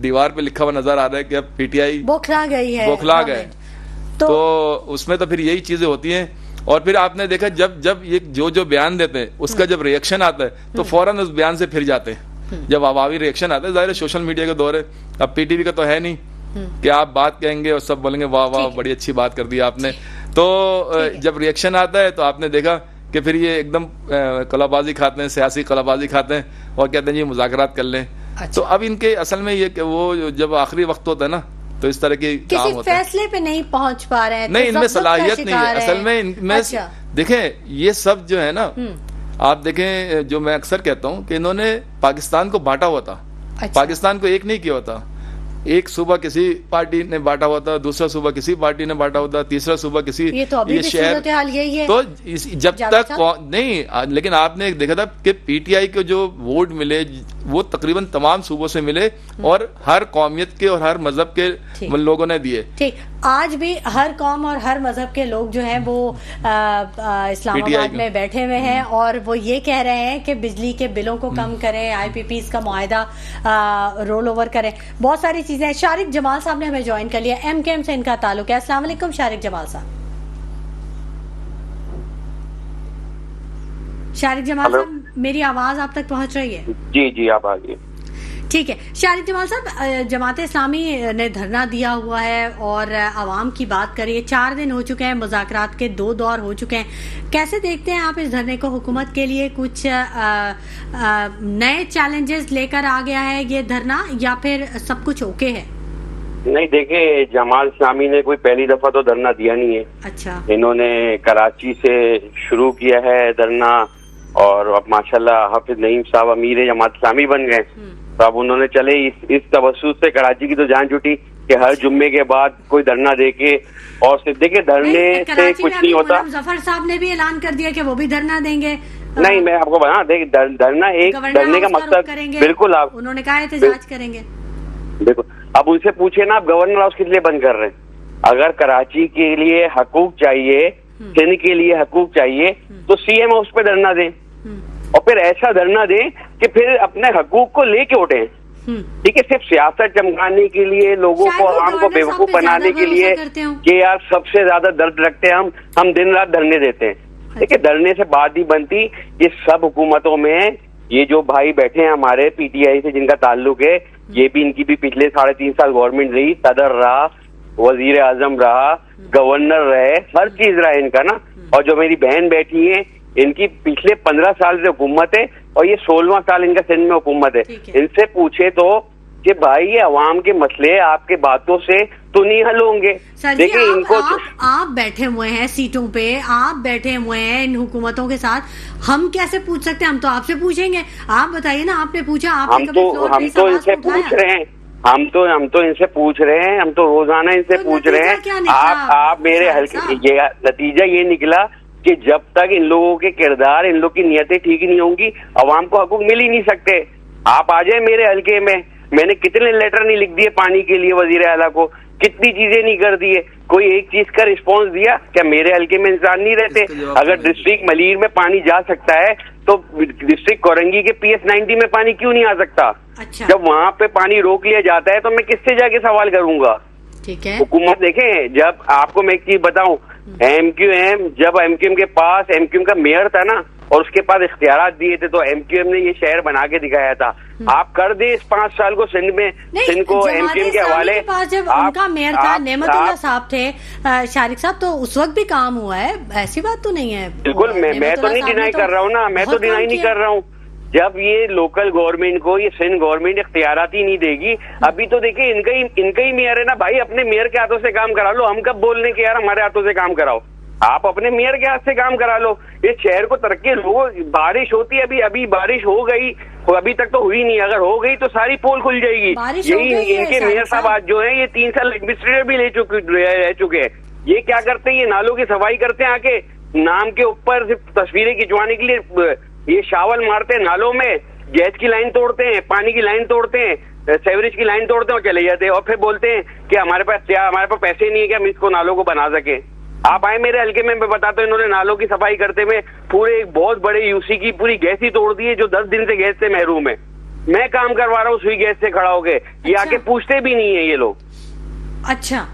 दीवार पे लिखा हुआ नजर आ रहा है कि अब पीटीआई बौखला गई है, बौखला गए। तो उसमें तो फिर यही चीजें होती हैं। और फिर आपने देखा जब ये जो बयान देते हैं उसका जब रिएक्शन आता है तो फौरन उस बयान से फिर जाते हैं। जब अवामी रिएक्शन आता है, जाहिर सोशल मीडिया का दौर है, अब पीटीवी का तो है नहीं कि आप बात कहेंगे और सब बोलेंगे वाह वाह बड़ी अच्छी बात कर दी आपने। तो जब रिएक्शन आता है तो आपने देखा कि फिर ये एकदम कलाबाजी खाते हैं, सियासी कलाबाजी खाते हैं और कहते हैं जी मुज़ाकरात कर लें। तो अब इनके असल में ये वो जब आखिरी वक्त होता है ना, तो इस तरह के काम होते हैं, फैसले पे नहीं पहुंच पा रहे हैं, नहीं इनमें सलाहियत नहीं है असल में इनमें। देखें ये सब जो है ना, आप देखें, जो मैं अक्सर कहता हूं कि इन्होंने पाकिस्तान को बांटा हुआ था। पाकिस्तान को एक नहीं किया होता, एक सूबा किसी पार्टी ने बांटा हुआ था, दूसरा सूबा किसी पार्टी ने बांटा हुआ था, तीसरा सूबा किसी, ये तो अभी भी सूरत हाल यही है। तो जब तक नहीं, लेकिन आपने देखा था कि पीटीआई को जो वोट मिले वो तकरीबन तमाम सूबों से मिले और हर कौमियत के और हर मजहब के लोगों ने दिए। ठीक, आज भी हर कौम और हर मजहब के लोग जो हैं वो इस्लामाबाद में बैठे हुए हैं और वो ये कह रहे हैं कि बिजली के बिलों को कम करें, आईपीपीस का मुआहदा रोल ओवर करें, बहुत सारी चीजें। शारिक जमाल साहब ने हमें ज्वाइन कर लिया, एमकेएम से इनका ताल्लुक है। अस्सलाम वालेकुम शारिक जमाल साहब। शारिक जमाल साहब, मेरी आवाज आप तक पहुंच रही है? जी जी, आप आगे। ठीक है शारिक जमाल साहब, जमात इस्लामी ने धरना दिया हुआ है और आवाम की बात करिए, 4 दिन हो चुके हैं, मुज़ाकरात के 2 दौर हो चुके हैं। कैसे देखते हैं आप इस धरने को? हुकूमत के लिए कुछ नए चैलेंजेस लेकर आ गया है ये धरना या फिर सब कुछ ओके है? नहीं, देखिए, जमात इस्लामी ने कोई पहली दफा तो धरना दिया नहीं है। अच्छा। इन्होंने कराची से शुरू किया है धरना और अब माशाल्लाह हाफिज नईम साहब अमीर जमात इस्लामी बन गए, तो अब उन्होंने चले इस तवस्सुस से कराची की तो जान छुटी कि हर जुम्मे के बाद कोई धरना देके, और सिर्फ देखिए धरने से कुछ नहीं होता। जफर साहब ने भी ऐलान कर दिया कि वो भी धरना देंगे। नहीं, मैं आपको बता, देखिए धरना एक धरने का मकसद बिल्कुल, आप उन्होंने कहा एहतजाज करेंगे। देखो, अब उनसे पूछिए ना, आप गवर्नर हाउस किस लिए बंद कर रहे हैं? अगर कराची के लिए हकूक चाहिए सिंध के लिए हकूक चाहिए तो सीएम हाउस पे धरना दें, और फिर ऐसा धरना दें कि फिर अपने हकूक को लेके उठें। ठीक है, सिर्फ सियासत चमकाने के लिए, लोगों को, आवाम को बेवकूफ बनाने के लिए कि यार सबसे ज्यादा दर्द रखते हैं हम दिन रात धरने देते हैं। देखिए, धरने से बात ही बनती। ये सब हुकूमतों में ये जो भाई बैठे हैं हमारे पीटीआई से जिनका ताल्लुक है, ये भी, इनकी भी पिछले 3.5 साल गवर्नमेंट रही, सदर रहा, वजीर आजम रहा, गवर्नर रहे, हर चीज रहा इनका ना। और जो मेरी बहन बैठी है, इनकी पिछले 15 साल से हुकूमत है और ये 16वां साल इनका सिंध में हुकूमत है। इनसे पूछे तो कि भाई ये अवाम के मसले आपके बातों से तो नहीं हल होंगे। देखिए, इनको आप बैठे हुए हैं सीटों पे, आप बैठे हुए हैं इन हुकूमतों के साथ, हम कैसे पूछ सकते हैं? हम तो आपसे पूछेंगे। आप बताइए ना, आपने पूछा, हम तो इनसे पूछ रहे हैं, हम तो इनसे पूछ रहे हैं, हम तो रोजाना इनसे पूछ रहे हैं। आप मेरे हल्के, ये नतीजा ये निकला कि जब तक इन लोगों के किरदार, इन लोग की नियतें ठीक नहीं होंगी, अवाम को हकूक मिल ही नहीं सकते। आप आ जाए मेरे हल्के में, मैंने कितने लेटर नहीं लिख दिए पानी के लिए वजीर आला को, कितनी चीजें नहीं कर दी है, कोई एक चीज का रिस्पॉन्स दिया क्या? मेरे हल्के में इंसान नहीं रहते? अगर डिस्ट्रिक्ट मलीर में पानी जा सकता है तो डिस्ट्रिक्ट कोरंगी के PS90 में पानी क्यों नहीं आ सकता? अच्छा। जब वहाँ पे पानी रोक लिया जाता है तो मैं किससे जाके सवाल करूंगा? ठीक है, हुकूमत देखें, जब आपको मैं एक चीज बताऊं, जब एमक्यूएम के पास, एमक्यूएम का मेयर था ना, और उसके पास इख्तियारात दिए थे, तो एमक्यूएम ने ये शहर बना के दिखाया था। आप कर दे इस 5 साल को सिंध में, सिंध को एमक्यूएम के हवाले। जब उनका मेयर था, नेमतुल्लाह साहब थे, शारिक साहब, तो उस वक्त भी काम हुआ है, ऐसी बात तो नहीं है। बिल्कुल, मैं तो नहीं डिनाई कर रहा हूँ ना, मैं तो डिनाई नहीं कर रहा हूँ। जब ये लोकल गवर्नमेंट को, ये सिंध गवर्नमेंट इख्तियारात ही नहीं देगी, अभी तो देखिए इनका ही मेयर है ना भाई, अपने मेयर के हाथों से काम करा लो। हम कब बोलने के यार हमारे हाथों से काम कराओ? आप अपने मेयर के हाथ से काम करा लो। इस शहर को तरक्की, लोग, बारिश होती है, अभी बारिश हो गई, अभी तक तो हुई नहीं, अगर हो गई तो सारी पोल खुल जाएगी। यही इनके मेयर साहब आज जो है, ये 3 साल एडमिनिस्ट्रेटर भी रह चुके हैं। ये क्या करते हैं? ये नालों की सफाई करते हैं, आके नाम के ऊपर सिर्फ तस्वीरें खिंचवाने के लिए ये शावल मारते हैं नालों में, गैस की लाइन तोड़ते हैं, पानी की लाइन तोड़ते हैं, सेवरेज की लाइन तोड़ते हैं और चले जाते हैं, और फिर बोलते हैं कि हमारे पास पैसे नहीं है कि हम इसको नालों को बना सके। आप आए मेरे हल्के में, मैं बताता हूँ, इन्होंने नालों की सफाई करते हुए पूरे एक बहुत बड़े यूसी की पूरी गैस ही तोड़ दी है, जो 10 दिन से गैस से महरूम है। मैं काम करवा रहा हूँ सुई गैस से खड़ा होके, ये आके पूछते भी नहीं है ये लोग। अच्छा,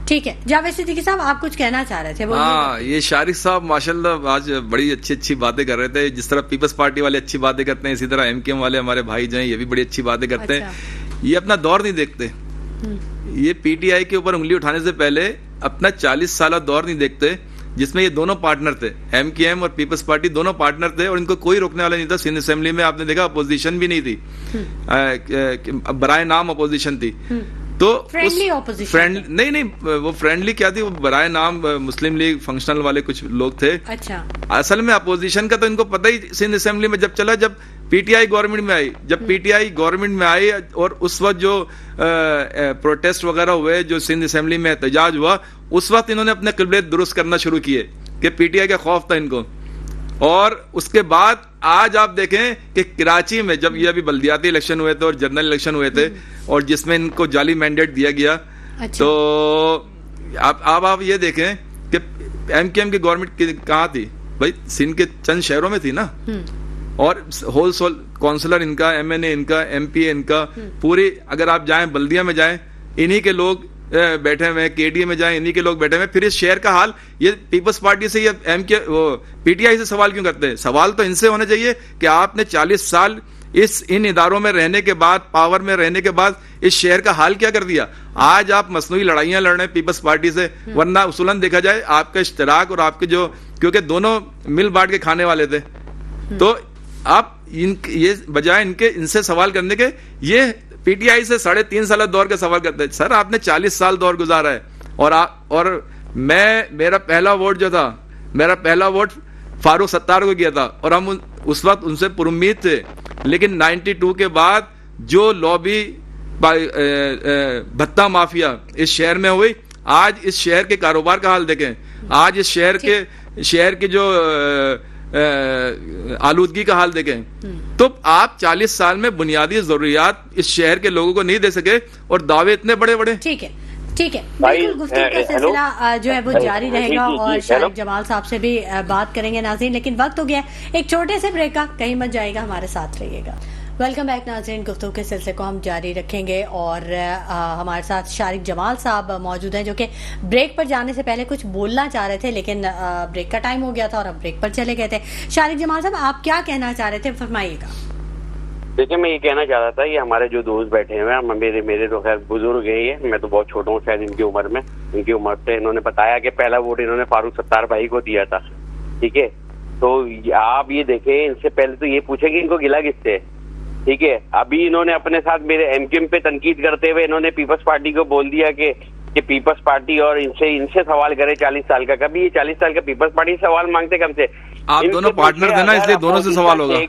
ठीक है। जावेद सिद्दीकी साहब, आप कुछ कहना चाह रहे थे? हाँ, ये शारिक साहब माशाल्लाह आज बड़ी अच्छी बातें कर रहे थे। जिस तरह पीपल्स पार्टी वाले अच्छी बातें करते हैं, इसी तरह एमकेएम वाले हमारे भाई जो हैं ये भी बड़ी अच्छी बातें करते हैं। ये अपना दौर नहीं देखते। ये पीटीआई के ऊपर उंगली उठाने से पहले अपना 40 साल दौर नहीं देखते, जिसमें ये दोनों पार्टनर थे, एमकेएम और पीपल्स पार्टी दोनों पार्टनर थे, और इनको कोई रोकने वाला नहीं था। सिंध असेंबली में आपने देखा अपोजिशन भी नहीं थी, बराए नाम अपोजिशन थी। तो फ्रेंडली ऑपोजिशन नहीं, वो फ्रेंडली क्या थी, वो बराए नाम मुस्लिम लीग फंक्शनल वाले कुछ लोग थे। अच्छा, असल में अपोजिशन का तो इनको पता ही सिंध असेंबली में जब चला, जब पीटीआई गवर्नमेंट में आई, जब पीटीआई गवर्नमेंट में आई और उस वक्त जो प्रोटेस्ट वगैरह हुए, जो सिंध असेंबली में एहतजाज हुआ, उस वक्त इन्होंने अपने किबले दुरुस्त करना शुरू किए कि पीटीआई का खौफ था इनको। और उसके बाद आज आप देखें कि कराची में जब ये अभी बल्दियाती इलेक्शन हुए थे और जनरल इलेक्शन हुए थे, और जिसमें इनको जाली मैंडेट दिया गया, अच्छा। तो आप ये देखें कि एमकेएम की गवर्नमेंट कहाँ थी भाई? सिंध के चंद शहरों में थी ना, और होल काउंसलर इनका, एमएनए इनका, एमपी इनका, पूरी अगर आप जाएं बल्दिया में जाएं, इन्हीं के लोग बैठे हुए हैं, केडीए में जाएं, इन्हीं के लोग बैठे हुए हैं। फिर इस शहर का हाल ये पीपल्स पार्टी से, ये पीटीआई से सवाल क्यों करते हैं? सवाल तो इनसे होना चाहिए कि आपने 40 साल इन इदारों में रहने के बाद, पावर में रहने के बाद, इस शहर का हाल क्या कर दिया? आज आप मसनूई लड़ाइयां लड़ रहे हैं पीपल्स पार्टी से, वरना उसूलन देखा जाए आपका इश्तराक और आपके जो, क्योंकि दोनों मिल बांट के खाने वाले थे, तो आप ये बजाय इनसे सवाल करने के, ये पीटीआई से 3.5 साल दौर का सवाल करते हैं। सर, आपने 40 साल दौर गुजारा है, और मेरा पहला वोट जो था, मेरा पहला वोट फारूक सत्तार को किया था, और हम उस वक्त उनसे पुरुम्मीद थे। लेकिन 92 के बाद जो लॉबी भत्ता माफिया इस शहर में हुई, आज इस शहर के कारोबार का हाल देखें, आज इस शहर के जो आलूदगी का हाल देखें। तो आप 40 साल में बुनियादी जरूरियात इस शहर के लोगों को नहीं दे सके, और दावे इतने बड़े बड़े। ठीक है, ठीक है, भाई, बिल्कुल गुफ्तगू का सिलसिला जो है वो जारी रहेगा जी, और हेलो। शारिक जमाल साहब से भी बात करेंगे नाज़रीन, लेकिन वक्त हो गया है एक छोटे से ब्रेक का, कहीं मत जाएगा, हमारे साथ रहिएगा। वेलकम बैक नाज़रीन, गुफ्तगू के सिलसिले को हम जारी रखेंगे और हमारे साथ शारिक जमाल साहब मौजूद हैं जो कि ब्रेक पर जाने से पहले कुछ बोलना चाह रहे थे, लेकिन ब्रेक का टाइम हो गया था और अब ब्रेक पर चले गए थे। शारिक जमाल साहब, आप क्या कहना चाह रहे थे, फरमाइएगा। देखिए, मैं ये कहना चाह रहा था, ये हमारे जो दोस्त बैठे हुए हैं, मेरे तो खैर बुजुर्ग है ये, मैं तो बहुत छोटा हूँ शायद इनकी उम्र में। इनकी उम्र से इन्होंने बताया कि पहला वोट इन्होंने फारूक सत्तार भाई को दिया था, ठीक है। तो आप ये देखें, इनसे पहले तो ये पूछे कि इनको गिला किससे है, ठीक है। अभी इन्होंने अपने साथ मेरे एमक्यूएम पे तनकीद करते हुए इन्होंने पीपल्स पार्टी को बोल दिया कि पीपल्स पार्टी और इनसे सवाल करे 40 साल का। कभी ये 40 साल का पीपल्स पार्टी सवाल मांगते कम से। आप दोनों पार्टनर थे ना, इसलिए दोनों से सवाल होगा।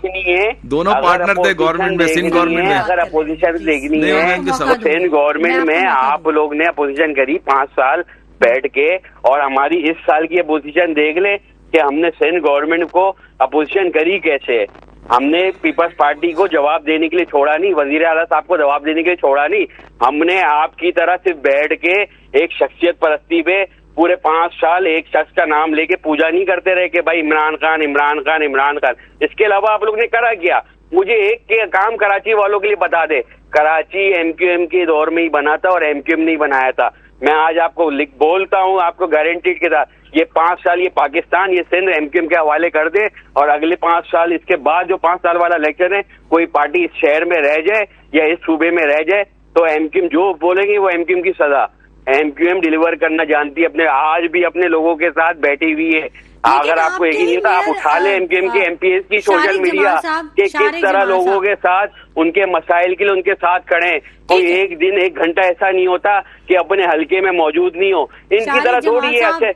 दोनों पार्टनर थे गवर्नमेंट में, सिंध गवर्नमेंट में। अगर अपोजिशन देखनी है तो सिंध गवर्नमेंट में आप लोग ने अपोजिशन करी 5 साल बैठ के, और हमारी इस साल की अपोजिशन देख ले कि हमने सिंध गवर्नमेंट को अपोजिशन करी कैसे। हमने पीपल्स पार्टी को जवाब देने के लिए छोड़ा नहीं, वजीर आला साहब को जवाब देने के लिए छोड़ा नहीं। हमने आपकी तरह सिर्फ बैठ के एक शख्सियत परस्ती पे पूरे 5 साल एक शख्स का नाम लेके पूजा नहीं करते रहे कि भाई इमरान खान इमरान खान इमरान खान। इसके अलावा आप लोग ने करा क्या? मुझे एक के काम कराची वालों के लिए बता दे। कराची एमक्यूएम के दौर में ही बना था और एमक्यूएम नहीं बनाया था। मैं आज आपको बोलता हूँ, आपको गारंटीड के साथ, ये 5 साल ये पाकिस्तान ये सिंध एमक्यूएम के हवाले कर दे, और अगले 5 साल इसके बाद जो 5 साल वाला इलेक्शन है, कोई पार्टी इस शहर में रह जाए या इस सूबे में रह जाए तो एमक्यूएम जो बोलेंगे वो एमक्यूएम की सजा। एमक्यूएम डिलीवर करना जानती है, अपने आज भी अपने लोगों के साथ बैठी हुई है। अगर आपको यकीन नहीं था, आप उठा ले एमक्यूएम के एमपीएस की सोशल मीडिया के किस तरह लोगों के साथ उनके मसाइल के लिए उनके साथ खड़े। कोई एक दिन 1 घंटा ऐसा नहीं होता कि अपने हल्के में मौजूद नहीं हो। इनकी तरह थोड़ी है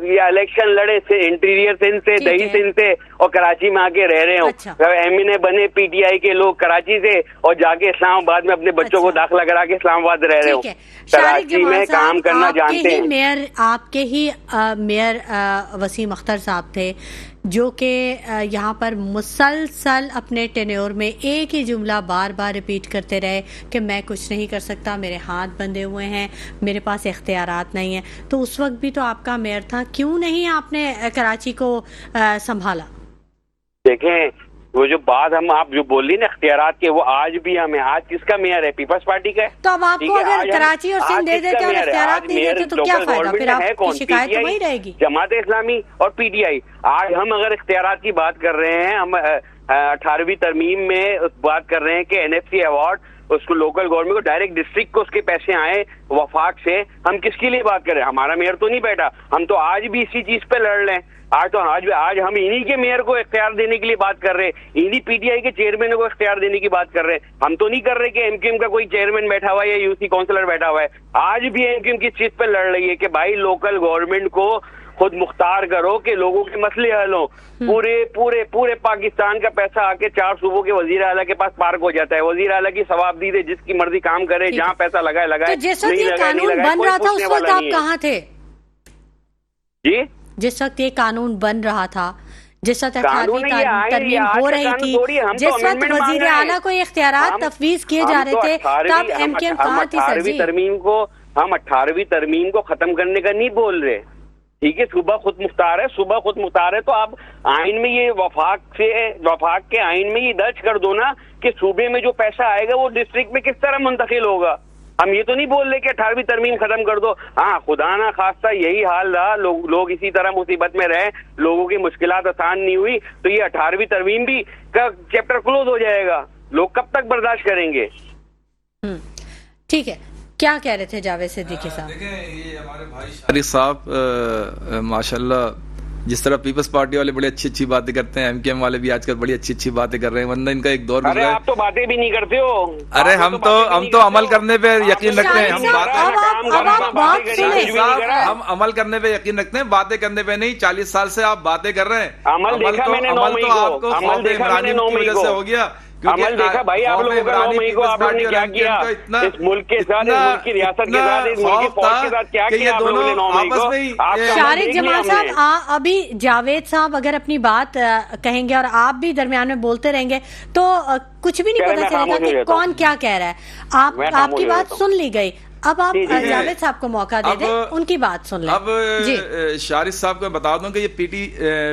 ये इलेक्शन लड़े से इंटीरियर सिंध से, दही सिंध से, और कराची में आके रह रहे हो। अच्छा। एमएनए बने पीटीआई के लोग कराची से और जाके इस्लामाबाद में अपने बच्चों को दाखिला करा के इस्लामाबाद रह रहे हो। कराची में काम करना जानते हैं। आपके ही मेयर वसीम अख्तर साहब थे जो कि यहाँ पर मुसलसल अपने टेन्योर में एक ही जुमला बार बार रिपीट करते रहे कि मैं कुछ नहीं कर सकता, मेरे हाथ बंधे हुए हैं, मेरे पास इख्तियारात नहीं है। तो उस वक्त भी तो आपका मेयर था, क्यों नहीं आपने कराची को संभाला? देखें, वो जो बात आप जो बोल रही ना इख्तियारात के, वो आज भी हमें, आज किसका मेयर है? पीपल्स पार्टी का है। तो अब आपको अगर कराची और सिंध दे देते और इख्तियारात नहीं देते तो क्या फायदा? फिर आपकी शिकायत तो वही रहेगी। जमात इस्लामी और पीटीआई। आज हम अगर इख्तियारात की बात कर रहे हैं, हम 18वीं तरमीम में बात कर रहे हैं कि एनएफसी अवार्ड उसको लोकल गवर्नमेंट को डायरेक्ट डिस्ट्रिक्ट को उसके पैसे आए वफाक से, हम किसके लिए बात कर रहे हैं? हमारा मेयर तो नहीं बैठा, हम तो आज भी इसी चीज पे लड़ रहे हैं। आज हम इन्हीं के मेयर को इख्तियार देने के लिए बात कर रहे हैं, इन्हीं पीटीआई के चेयरमैन को इख्तियार देने की बात कर रहे हैं। हम तो नहीं कर रहे कि एमक्यूएम का कोई चेयरमैन बैठा हुआ है या यूसी काउंसिलर बैठा हुआ है। आज भी एमक्यूएम किस चीज पे लड़ रही है कि भाई लोकल गवर्नमेंट को खुद मुख्तार करो कि लोगों के मसले हल हो। पूरे पूरे पूरे पाकिस्तान का पैसा आके 4 सूबों के वजीर आला के पास पार्क हो जाता है। वजीर आला की सवाबदीद है, जिसकी मर्जी काम करे, जहाँ पैसा लगाए लगाए। तो जिस वक्त ये कानून बन रहा था उस वक्त आप कहाँ थे जी? जिस वक्त ये कानून बन रहा था, जिस वक्त 18वीं तरमीम हो रही थी, जिस वक्त वजीर आला को इख्तियारात तफवीज किए जा रहे थे, तब एमक्यूएम कहाँ थी? सर जी, 18वीं तरमीम को खत्म करने का नहीं बोल रहे, ठीक है। सुबह खुद मुख्तार है तो आप आइन में ये वफाक के आइन में ये दर्ज कर दो ना कि सूबे में जो पैसा आएगा वो डिस्ट्रिक्ट में किस तरह मुंतकिल होगा। हम ये तो नहीं बोल रहे कि 18वीं तरमीम खत्म कर दो। हाँ, खुदा ना खास्ता यही हाल रहा, लोग इसी तरह मुसीबत में रहे, लोगों की मुश्किलात आसान नहीं हुई, तो ये 18वीं तरमीम भी का चैप्टर क्लोज हो जाएगा। लोग कब तक बर्दाश्त करेंगे? ठीक है, क्या कह रहे थे जावेद सिद्दीकी साहब? देखें, ये हमारे भाई शारिक साहब माशाल्लाह जिस तरह पीपल्स पार्टी वाले बड़ी अच्छी अच्छी बातें करते हैं, एमक्यूएम वाले भी आजकल बड़ी अच्छी अच्छी बातें कर रहे हैं, वरना इनका एक दौर गुजरा है। आप तो बातें भी नहीं करते हो। अरे हम तो अमल करने पे यकीन रखते हैं। हम अमल करने पे यकीन रखते हैं, बातें करने पे नहीं। 40 साल से आप बातें कर रहे हैं। अमल तो आपको इमरान की वजह से हो गया। अमल देखा भाई आप लोगों का 9 मई को आप लोगों ने क्या किया इस मुल्क के साथ, इस मुल्क की रियासत के साथ, इस मुल्क की फौज के साथ क्या किया आप लोगों ने 9 मई को? शारिक जमाल साहब, अभी जावेद साहब अगर अपनी बात कहेंगे और आप भी दरमियान में बोलते रहेंगे तो कुछ भी नहीं पता चलेगा कि कौन क्या कह रहा है। आपकी बात सुन ली गई। अब आप जावेद साहब को मौका दे दें, उनकी बात सुन लें। अब शारिद साहब को बता दूं कि ये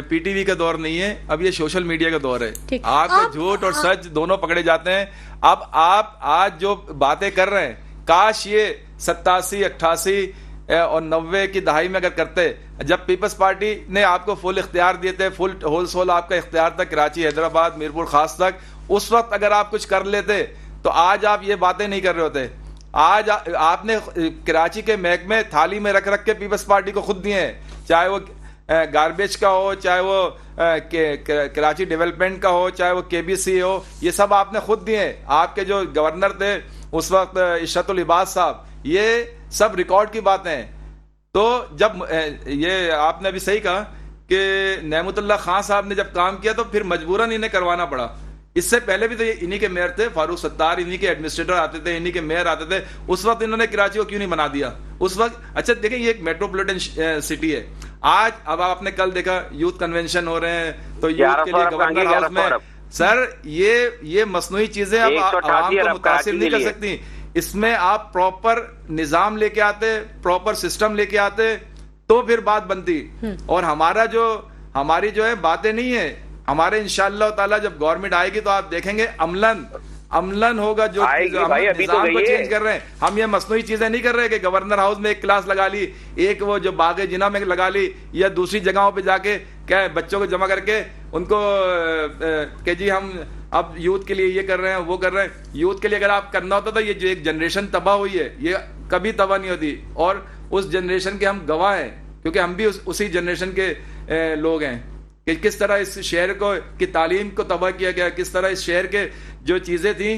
पीटीवी का दौर नहीं है, अब ये सोशल मीडिया का दौर है। आप झूठ और सच दोनों पकड़े जाते हैं। अब आप आज जो बातें कर रहे हैं, काश ये 87, 88 और 90 की दहाई में अगर करते, जब पीपल्स पार्टी ने आपको फुल इख्तियार दिए थे, फुल होल आपका इख्तियार था कराची, हैदराबाद, मीरपुर खास तक, उस वक्त अगर आप कुछ कर लेते तो आज आप ये बातें नहीं कर रहे होते। आज आपने कराची के महकमे थाली में रख रख के पीपल्स पार्टी को खुद दिए हैं, चाहे वो गार्बेज का हो, चाहे वो कराची डेवलपमेंट का हो, चाहे वो केबीसी हो, ये सब आपने खुद दिए हैं। आपके जो गवर्नर थे उस वक्त इशरतुल इबाद साहब, ये सब रिकॉर्ड की बातें हैं। तो जब ये आपने अभी सही कहा कि नेमतुल्लाह खान साहब ने जब काम किया तो फिर मजबूरन इन्हें करवाना पड़ा। इससे पहले भी तो ये इन्हीं के मेयर थे, फारूक सत्तार, इन्हीं के एडमिनिस्ट्रेटर आते थे, इन्हीं के मेयर आते थे। उस वक्त इन्होंने कराची को क्यों नहीं बना दिया उस वक्त? अच्छा देखिए, ये एक मेट्रोपॉलिटन सिटी है। आज अब आपने कल देखा यूथ कन्वेंशन हो रहे हैं, तो यूथ के लिए गवर्नर हाउस में सर ये मसनूई चीजें अब आवाम को मुतासिर नहीं कर सकती। इसमें आप प्रॉपर निजाम लेके आते, प्रॉपर सिस्टम लेके आते, तो फिर बात बनती। और हमारी जो है बातें नहीं है, हमारे इंशाअल्लाह ताला जब गवर्नमेंट आएगी तो आप देखेंगे अमलन होगा। जो हम निजाम को चेंज कर रहे हैं, हम ये मसनूई चीजें नहीं कर रहे कि गवर्नर हाउस में एक क्लास लगा ली, एक वो जो बागे जिना में लगा ली, या दूसरी जगहों पे जाके क्या बच्चों को जमा करके उनको कि जी हम अब यूथ के लिए ये कर रहे हैं, वो कर रहे हैं। यूथ के लिए अगर आप करना होता तो ये जो एक जनरेशन तबाह हुई है, ये कभी तबाह नहीं होती। और उस जनरेशन के हम गवाह हैं, क्योंकि हम भी उसी जनरेशन के लोग हैं कि किस तरह इस शहर को की तालीम को तबाह किया गया, किस तरह इस शहर के जो चीजें थी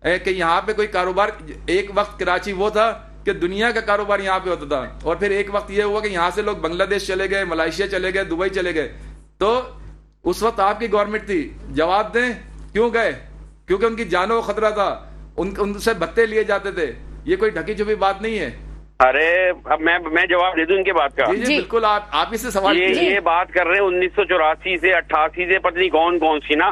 कि यहाँ पे कोई कारोबार, एक वक्त कराची वो था कि दुनिया का कारोबार यहाँ पे होता था, और फिर एक वक्त ये हुआ कि यहाँ से लोग बांग्लादेश चले गए, मलेशिया चले गए, दुबई चले गए। तो उस वक्त आपकी गवर्नमेंट थी, जवाब दें क्यों गए? क्योंकि उनकी जानों को खतरा था, उनसे भत्ते लिए जाते थे। ये कोई ढकी छुपी बात नहीं है। अरे अब मैं जवाब दे दूं इनके बात का। जी बिल्कुल, आप इससे सवाल ये बात कर रहे हैं 1984 से 88 से पता नहीं कौन सी ना,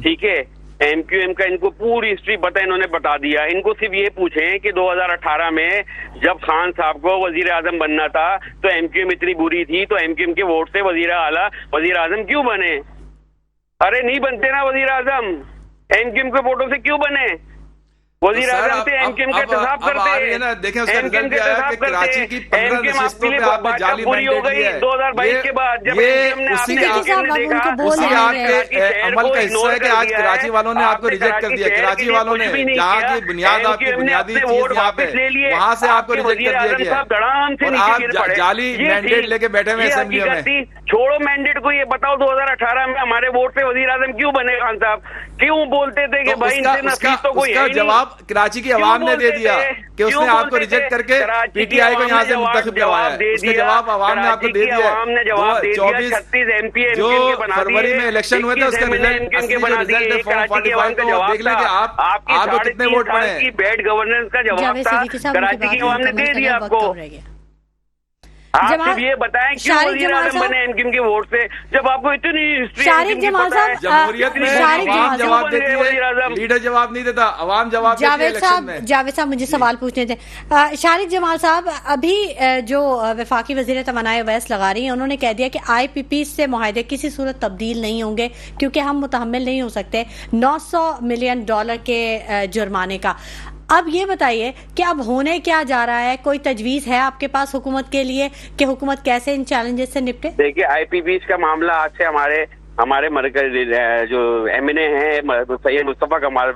ठीक है। एमक्यूएम का इनको पूरी हिस्ट्री पता, इन्होंने बता दिया। इनको सिर्फ ये पूछे कि 2018 में जब खान साहब को वजीर आजम बनना था तो एमक्यूएम इतनी बुरी थी, तो एमक्यूएम के वोट से वजीर आजम क्यों बने? अरे नहीं बनते ना वजीर आजम, एमक्यूएम के वोटों से क्यों बने? वजीर आजम से एमक्यूएम का इंतजाम करते हैं, देखें उसका रिजल्ट क्या है कि कराची की 15 नशिस्तों पे आपने जाली मैंडेट दिया है। 2022 के बाद जब उसी आपके अमल का हिस्सा है कि आज कराची वालों ने आपको रिजेक्ट कर दिया। कराची वालों ने जहाँ की बुनियाद, आपकी बुनियादी चीज यहाँ पे, वहाँ से आपको रिजेक्ट कर दिया गया और आप जाली मैंडेट लेके बैठे हुए असेंबलियों में। छोड़ो मैंडेट को, ये बताओ 2018 में हमारे वोट से वजीर आजम क्यों बने खान साहब? क्यों बोलते थे कि भाई इनसे नसीब तो कोई है? जवाब कराची की आवाम ने दे दिया कि उसने आपको रिजेक्ट करके पीटीआई को यहाँ से मुंतखब करवाया है। उसका जवाब आवाम ने आपको दे दिया है। 24 जो फरवरी में इलेक्शन हुए थे उसका रिजल्ट है फॉर्म 45 को देख लेंगे आपको कितने वोट पड़े हैं। बैड गवर्नेंस का जवाब था, कराची की आवाम ने दे दिया आपको। आप सिर्फ ये बताएं क्यों वजीर आजम बने एमक्यूएम के वोट से, जब आपको इतनी हिस्ट्री जमहूरियत में आवाम जवाब देती है, लीडर जवाब नहीं देता, आवाम जवाब देती है इलेक्शन में। जावेद साहब मुझे सवाल पूछने थे। शारिक जमाल साहब, अभी जो वफाकी वजीर तमन्नाए अवैस लगा रही हैं, उन्होंने कह दिया कि IPP से मुआहदे किसी सूरत तब्दील नहीं होंगे क्योंकि हम मुतहम्मिल नहीं हो सकते $900 मिलियन के जुर्माने का। अब ये बताइए कि अब होने क्या जा रहा है? कोई तजवीज है आपके पास हुकूमत के लिए कि हुकूमत कैसे इन चैलेंजेस से निपटे? देखिए, IPP का मामला आज से हमारे मरकज जो MNA हैं सैयद मुस्तफा कमाल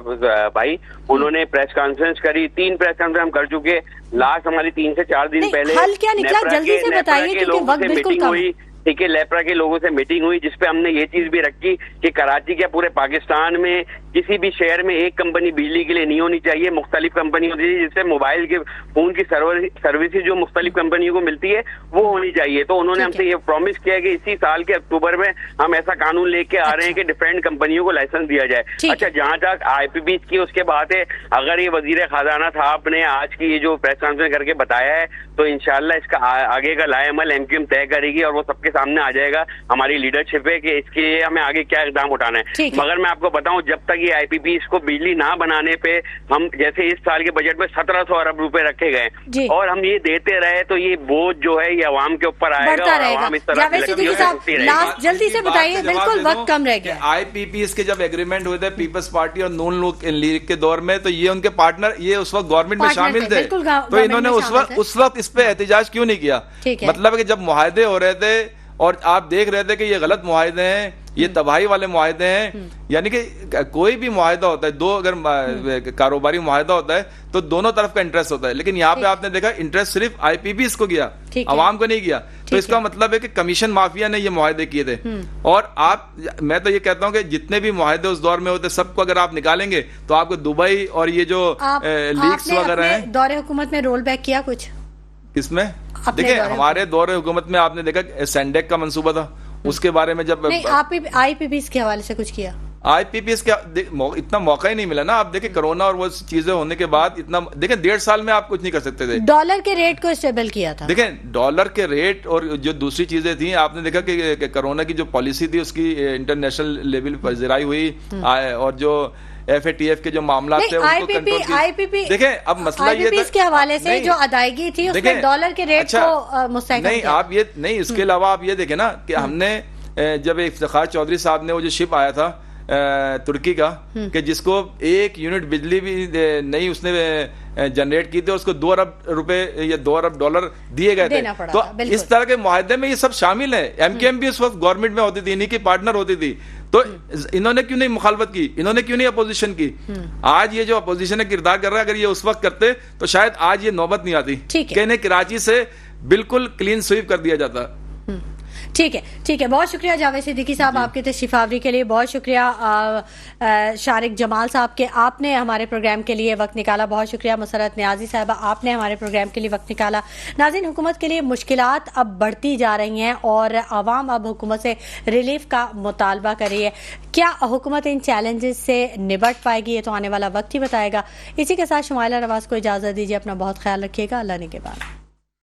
भाई, उन्होंने प्रेस कॉन्फ्रेंस करी। 3 प्रेस कॉन्फ्रेंस हम कर चुके। लास्ट हमारी 3 से 4 दिन पहले हल क्या निकला? जल्दी से बताइए क्योंकि वक्त बिल्कुल कम है। ठीक है, लेपरा के लोगों से मीटिंग हुई जिसपे हमने ये चीज भी रखी कि कराची क्या पूरे पाकिस्तान में किसी भी शहर में एक कंपनी बिजली के लिए नहीं होनी चाहिए, मुख्तलिफ कंपनी होनी चाहिए, जिससे मोबाइल के फोन की सर्विसेज जो मुख्तलिफ कंपनियों को मिलती है वो होनी चाहिए। तो उन्होंने हमसे ये प्रॉमिस किया कि इसी साल के अक्टूबर में हम ऐसा कानून लेके आ रहे हैं कि डिफरेंट कंपनियों को लाइसेंस दिया जाए। अच्छा, जहां तक IPP की उसके बाद है, अगर ये वजीर खजाना साहब ने आज की ये जो प्रेस कॉन्फ्रेंस करके बताया है तो इंशाल्लाह इसका आगे का लाएअमल MQM तय करेगी और वो सबके के सामने आ जाएगा हमारी लीडरशिप है कि इसके लिए हमें आगे क्या इकदाम उठाना है। मगर मैं आपको बताऊं, जब तक ये IPP इसको बिजली ना बनाने पे, हम जैसे इस साल के बजट में 1700 अरब रुपए रखे गए और हम ये देते रहे तो ये बोझ जो है ये अवाम के ऊपर आएगा और अवाम इस तरह लास्ट जल्दी से बताइए, बिल्कुल वक्त कम रह गया। IPP के जब एग्रीमेंट हुए थे पीपल्स पार्टी और नून लीग के दौर में, तो ये उनके पार्टनर ये उस वक्त गवर्नमेंट में शामिल थे, तो इन्होंने उस वक्त इस पे एहतजाज क्यों नहीं किया? मतलब कि जब मुआहदे हो रहे थे और आप देख रहे थे कि ये गलत मुआहदे हैं, ये तबाही वाले मुआहदे हैं, यानी कि कोई भी मुआहदा होता है, दो अगर कारोबारी मुआहदा होता है तो दोनों तरफ का इंटरेस्ट होता है, लेकिन यहाँ पे आपने देखा इंटरेस्ट सिर्फ IPP को गया, अवाम को नहीं किया। तो इसका मतलब है कि कमीशन माफिया ने ये मुआहदे किए थे। और मैं तो ये कहता हूँ कि जितने भी मुआहदे उस दौर में होते सबको अगर आप निकालेंगे तो आपको दुबई और ये जो लीक्स वगैरह है, दौरे हुकूमत में रोल बैक किया कुछ किसमें? देखिए हमारे दौरे हुकूमत में आपने देखा सैंडेक का मंसूबा था, उसके बारे में जब IPP के हवाले से कुछ किया, IPP इतना मौका ही नहीं मिला ना। आप देखिए कोरोना और वो चीजें होने के बाद इतना, देखिए 1.5 साल में आप कुछ नहीं कर सकते थे। डॉलर के रेट को स्टेबल किया था। देखिए डॉलर के रेट और जो दूसरी चीजें थी, आपने देखा कि कोरोना की जो पॉलिसी थी उसकी इंटरनेशनल लेवल पर जिराई हुई और जो FATF के जो मामला थे उनको कंट्रोल किया। देखिए अब मसला ये था के हवाले से जो अदायगी थी उसमें डॉलर के रेट को मुस्तहकम नहीं आप ये नहीं, इसके अलावा आप ये देखें ना कि हमने जब इफ्तिखार चौधरी साहब ने वो जो शिप आया था तुर्की का, कि जिसको 1 यूनिट बिजली भी नहीं उसने जनरेट की थी, उसको 2 अरब रुपए या 2 अरब डॉलर दिए गए थे। तो इस तरह के मुआहदे में ये सब शामिल है। MKM भी उस वक्त गवर्नमेंट में होती थी, इन्हीं की पार्टनर होती थी, तो इन्होंने क्यों नहीं मुखालफत की, इन्होंने क्यों नहीं अपोजिशन की? आज ये जो अपोजिशन का किरदार कर रहा है, अगर ये उस वक्त करते तो शायद आज ये नौबत नहीं आती कि इन्हें कराची से बिल्कुल क्लीन स्वीप कर दिया जाता। ठीक है, बहुत शुक्रिया जावेद सिद्दीकी साहब आपके तशरीफ आवरी के लिए, बहुत शुक्रिया शारिक जमाल साहब के, आपने हमारे प्रोग्राम के लिए वक्त निकाला, बहुत शुक्रिया मसरत न्याजी साहबा, आपने हमारे प्रोग्राम के लिए वक्त निकाला। नाज़रीन, हुकूमत के लिए मुश्किलात अब बढ़ती जा रही हैं और आवाम अब हुकूमत से रिलीफ का मुतालबा कर रही है। क्या हुकूमत इन चैलेंजेस से निपट पाएगी, ये तो आने वाला वक्त ही बताएगा। इसी के साथ शुमाइला नवाज को इजाज़त दीजिए, अपना बहुत ख्याल रखिएगा, अल्लाह ने के बाद।